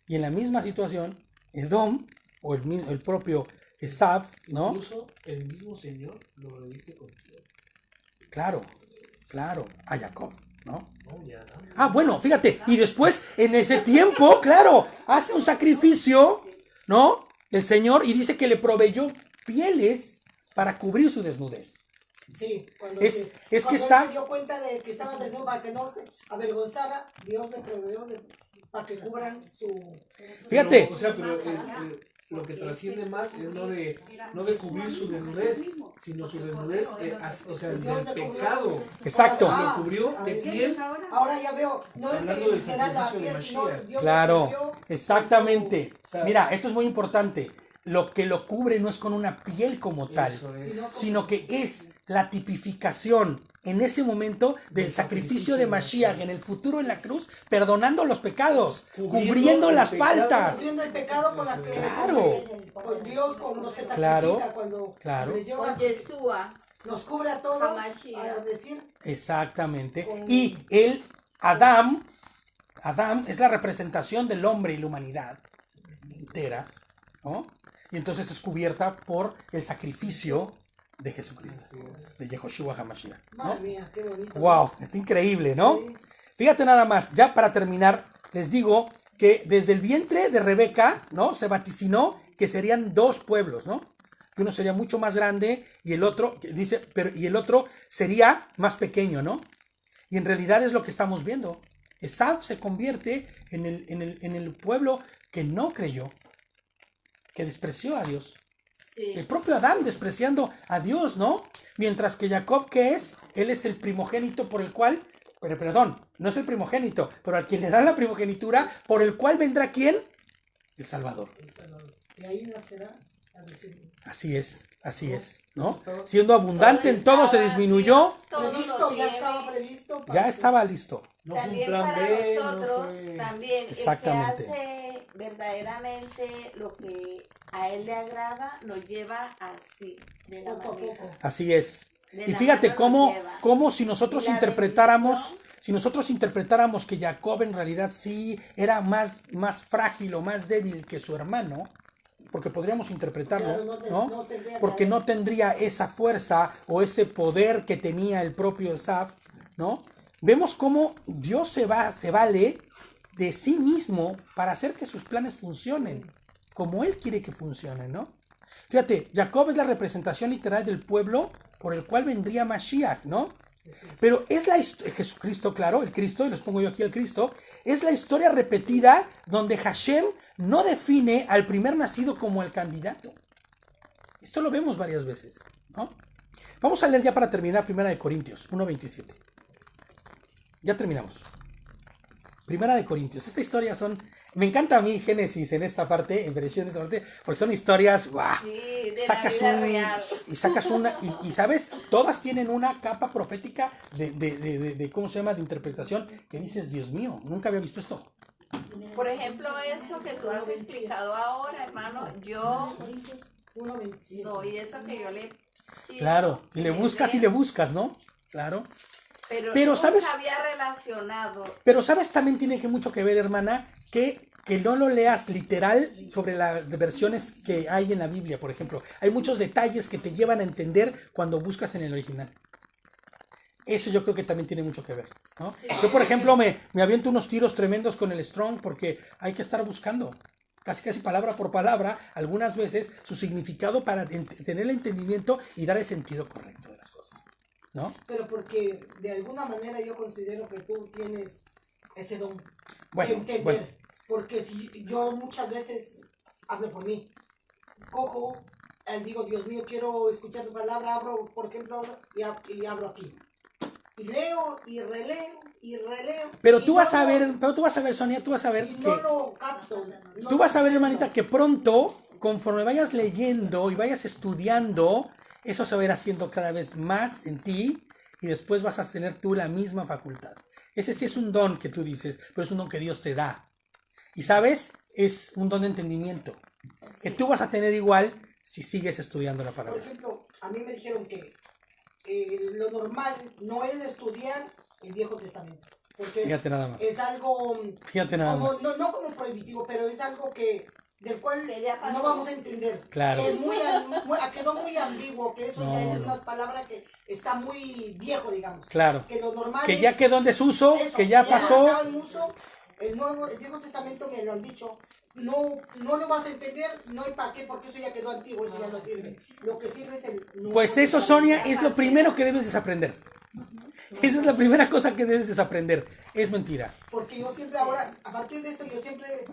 Y en la misma situación, Edom, o el propio Esab, ¿no? Incluso el mismo Señor lo reviste con piel. Claro, a Jacob, ¿no? No, ya, ¿no? Ah, bueno, fíjate, y después, en ese tiempo, claro, hace un sacrificio, ¿no? El Señor, y dice que le proveyó pieles para cubrir su desnudez. Sí, cuando, Es que cuando está- él se dio cuenta de que estaba desnudo para que no se avergonzara, Dios le proveyó para que cubran su... Fíjate. Pero, o sea, pero lo que trasciende más es no de cubrir su desnudez, sino su desnudez, o sea, del pecado. Exacto. Lo cubrió de piel. Ahora ya veo, no es Hablando del literal la sacrificio de piel, sino Mashiach. Dios Claro, le cubrió exactamente. O sea, Mira, esto es muy importante. Lo que lo cubre no es con una piel como tal, Eso es. sino que es la tipificación en ese momento del sacrificio de Mashiach en el futuro en la cruz, perdonando los pecados, cubriendo el las pecado. faltas. cubriendo el pecado con la que Claro. con Dios cuando se sacrifica, Claro, cuando claro. le lleva- Con Yeshua. nos cubre a todos, Hamashiach. a decir, Exactamente. Y Adán es la representación del hombre y la humanidad entera, ¿no? Y entonces es cubierta por el sacrificio de Jesucristo, de Yehoshua HaMashiach, ¿no? madre mía, qué bonito. Wow, está increíble, ¿no? Sí. Fíjate nada más, ya para terminar, les digo que desde el vientre de Rebeca, ¿no? Se vaticinó que serían dos pueblos, ¿no? Que uno sería mucho más grande y el otro, y el otro sería más pequeño, ¿no? Y en realidad es lo que estamos viendo. Esab se convierte en el pueblo que no creyó, que despreció a Dios. El Sí. propio Adán despreciando a Dios, ¿no? Mientras que Jacob, ¿qué es? Él es el primogénito por el cual, pero perdón, no es el primogénito, pero al quien le dan la primogenitura, por el cual vendrá ¿quién? El Salvador. Y ahí nacerá a decir, Así es, ¿no? Siendo abundante en todo se estaba, disminuyó, Dios todo lo previsto, ya tiene. estaba previsto. para ya que- estaba listo. No fue un También plan para B, no nosotros, fue... también Exactamente. el que hace verdaderamente lo que a él le agrada, nos lleva así, de la Poco a manera. poco. Así es. De Y la fíjate mano cómo, nos lleva. cómo si nosotros Y la interpretáramos, bendición. que Jacob en realidad sí era más frágil o más débil que su hermano, porque podríamos interpretarlo, Claro, ¿no? no tendría Porque que no haber- tendría esa fuerza o ese poder que tenía el propio Esaf, ¿no? Vemos cómo Dios se vale de sí mismo para hacer que sus planes funcionen, como él quiere que funcionen, ¿no? Fíjate, Jacob es la representación literal del pueblo por el cual vendría Mashiach, ¿no? Pero es Jesucristo, claro, el Cristo, y les pongo yo aquí el Cristo, es la historia repetida donde Hashem no define al primer nacido como el candidato. Esto lo vemos varias veces, ¿no? Vamos a leer ya para terminar 1 Corintios 1:27. Ya terminamos. 1 Corintios. Esta historia me encanta a mí Génesis en esta parte, en Bereshit en esta parte, porque son historias, ¡guau! Sí, de Sacas la vida real. y sacas una, y sabes, todas tienen una capa profética de ¿cómo se llama? De interpretación, que dices, Dios mío, nunca había visto esto. Por ejemplo, esto que tú has explicado ahora, hermano, yo 1:27. no, y eso que yo le pido, Claro, y le buscas, ¿no? Claro. pero Pero, nunca ¿sabes? había relacionado. Pero sabes, también tiene que mucho que ver, hermana, que no lo leas literal sobre las versiones que hay en la Biblia, por ejemplo. Hay muchos detalles que te llevan a entender cuando buscas en el original. Eso yo creo que también tiene mucho que ver, ¿no? Sí. Yo, por ejemplo, me aviento unos tiros tremendos con el Strong porque hay que estar buscando, casi palabra por palabra, algunas veces, su significado para tener el entendimiento y dar el sentido correcto de las cosas, ¿no? Pero porque de alguna manera yo considero que tú tienes ese don de Bueno, entender. bueno. Porque si yo muchas veces hablo por mí, cojo, digo, Dios mío, quiero escuchar tu palabra, abro, por ejemplo, y abro aquí. Y leo, y releo, y releo. Pero y tú no vas a lo- ver, Sonia, tú vas a ver y que... no lo capto. no Tú lo vas a ver, entiendo. hermanita, que pronto, conforme vayas leyendo y vayas estudiando, eso se va a ir haciendo cada vez más en ti y después vas a tener tú la misma facultad. Ese sí es un don que tú dices, pero es un don que Dios te da. Y sabes, es un don de entendimiento que tú vas a tener igual si sigues estudiando la Por palabra. ejemplo, a mí me dijeron que lo normal no es estudiar el Viejo Testamento. Porque Fíjate nada más. es algo Fíjate nada como, más. no como prohibitivo, pero es algo del cual Que ya pasó. no vamos a entender. Claro. Es quedó muy ambiguo, que eso No, ya es no. una palabra que está muy viejo, digamos. Claro. Que lo normal Que es ya quedó en desuso, eso, que ya no pasó. estaba en uso. El Viejo Testamento me lo han dicho. No lo vas a entender, no hay para qué, porque eso ya quedó antiguo, eso ya no sirve. Lo que sirve es el Nuevo Pues eso, Testamento. Sonia, es lo primero que debes desaprender. Esa es la primera cosa que debes desaprender. Es mentira. Porque yo siempre ahora, a partir de esto, yo siempre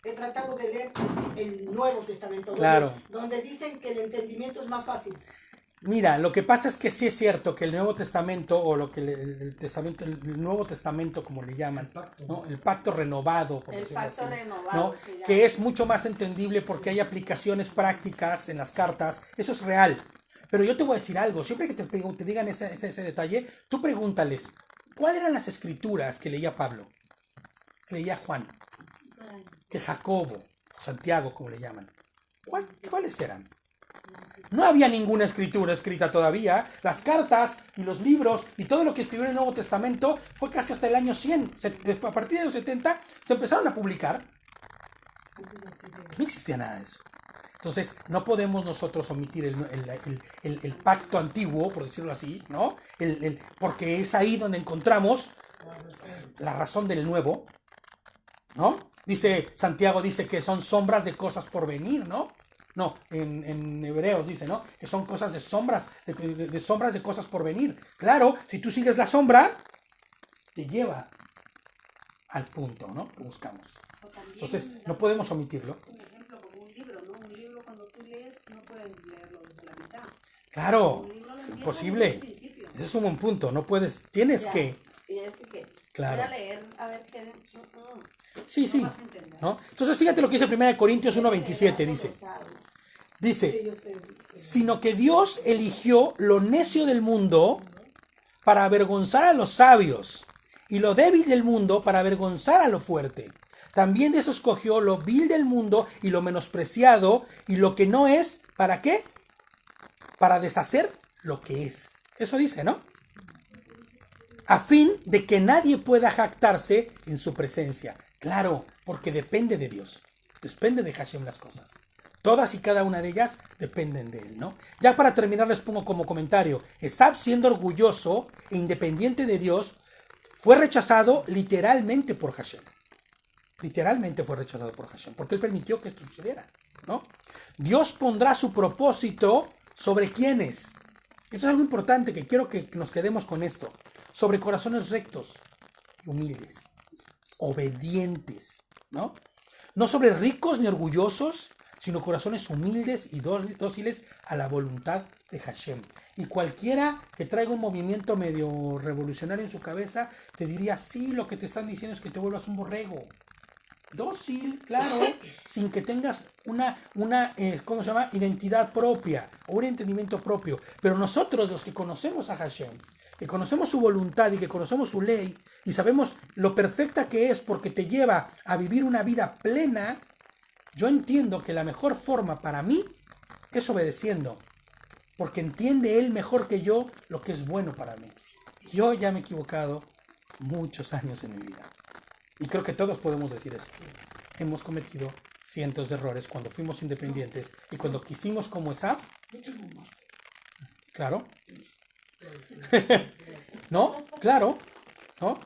he tratado de leer el Nuevo Testamento. Claro. Donde dicen que el entendimiento es más fácil. Mira, lo que pasa es que sí es cierto que el Nuevo Testamento, o lo que el Nuevo Testamento, como le llaman, ¿no? El pacto renovado, por El decirlo pacto así, renovado, ¿no? se llama. Que es mucho más entendible porque hay aplicaciones prácticas en las cartas, eso es real. Pero yo te voy a decir algo, siempre que te digan ese detalle, tú pregúntales, ¿cuáles eran las escrituras que leía Pablo? Que leía Juan, que Jacobo, Santiago, como le llaman. ¿Cuáles eran? No había ninguna escritura escrita todavía. Las cartas y los libros y todo lo que escribió en el Nuevo Testamento fue casi hasta el año 100. A partir de los 70 se empezaron a publicar. No existía nada de eso. Entonces, no podemos nosotros omitir el pacto antiguo, por decirlo así, ¿no? Porque es ahí donde encontramos la razón del nuevo, ¿no? Santiago dice que son sombras de cosas por venir, ¿no? No, en Hebreos dice, ¿no? Que son cosas de sombras, de sombras de cosas por venir. Claro, si tú sigues la sombra, te lleva al punto, ¿no? Que buscamos. O también, Entonces, no podemos omitirlo. un ejemplo como un libro, ¿no? Un libro cuando tú lees no puedes leerlo desde la mitad. Claro, Un libro lo es empiezas imposible. desde el principio. Ese es un buen punto, no puedes, tienes Ya. que, Y yo sí que Claro. voy a leer, a ver qué... sí, No sí, vas a entender. ¿no? Entonces, fíjate lo que dice 1 Corintios 1:27, dice, Sí, yo sé. sino que Dios eligió lo necio del mundo para avergonzar a los sabios, y lo débil del mundo para avergonzar a lo fuerte. También de eso escogió lo vil del mundo y lo menospreciado y lo que no es, ¿para qué? Para deshacer lo que es. Eso dice, ¿no? A fin de que nadie pueda jactarse en su presencia. Claro, porque depende de Dios. Depende de Hashem las cosas. Todas y cada una de ellas dependen de él, ¿no? Ya para terminar les pongo como comentario, Esab, siendo orgulloso e independiente de Dios, fue rechazado literalmente por Hashem. Literalmente fue rechazado por Hashem, porque él permitió que esto sucediera, ¿no? Dios pondrá su propósito sobre quiénes. Esto es algo importante que quiero que nos quedemos con esto. Sobre corazones rectos y humildes, obedientes, ¿no? No sobre ricos ni orgullosos, sino corazones humildes y dóciles a la voluntad de Hashem. Y cualquiera que traiga un movimiento medio revolucionario en su cabeza, te diría, sí, lo que te están diciendo es que te vuelvas un borrego. Dócil, claro, sin que tengas una ¿cómo se llama? Identidad propia o un entendimiento propio. Pero nosotros, los que conocemos a Hashem, que conocemos su voluntad y que conocemos su ley y sabemos lo perfecta que es porque te lleva a vivir una vida plena, yo entiendo que la mejor forma para mí es obedeciendo, porque entiende él mejor que yo lo que es bueno para mí. Y yo ya me he equivocado muchos años en mi vida. Y creo que todos podemos decir esto. Hemos cometido cientos de errores cuando fuimos independientes y cuando quisimos como Esaf. Claro. ¿No? Claro. ¿No?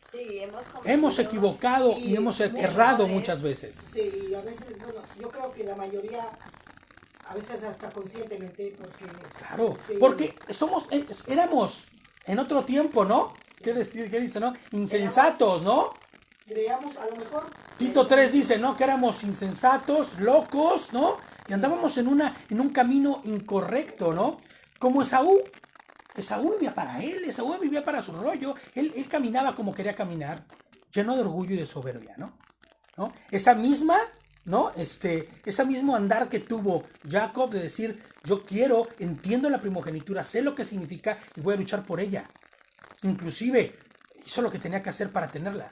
Sí, Hemos equivocado y hemos errado errores. muchas veces. Sí, y a veces, bueno, yo creo que la mayoría, a veces hasta conscientemente, porque... Claro, sí, porque éramos en otro tiempo, ¿no? ¿Qué dice, no? Insensatos, ¿no? creamos, a lo mejor... Tito 3 dice, ¿no? Que éramos insensatos, locos, ¿no? Y andábamos en un camino incorrecto, ¿no? Como Esaú. Esaú vivía para él, Esaú vivía para su rollo. Él caminaba como quería caminar, lleno de orgullo y de soberbia, ¿no? Esa misma, ¿no? Ese mismo andar que tuvo Jacob de decir, yo quiero, entiendo la primogenitura, sé lo que significa y voy a luchar por ella. Inclusive hizo lo que tenía que hacer para tenerla.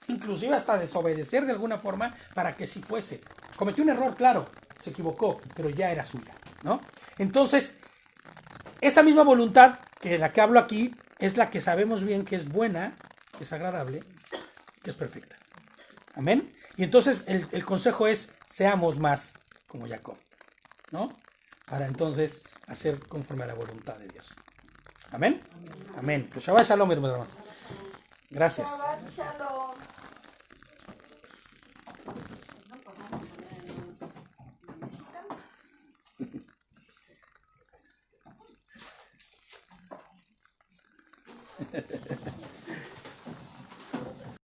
Inclusive hasta desobedecer de alguna forma para que sí fuese. Cometió un error, claro, se equivocó, pero ya era suya, ¿no? Entonces, esa misma voluntad que la que hablo aquí es la que sabemos bien que es buena, que es agradable, que es perfecta. Amén. Y entonces el consejo es, seamos más como Jacob, ¿no? Para entonces hacer conforme a la voluntad de Dios. Amén. Amén. Pues Shabbat Shalom, hermano. Gracias. Shabbat Shalom.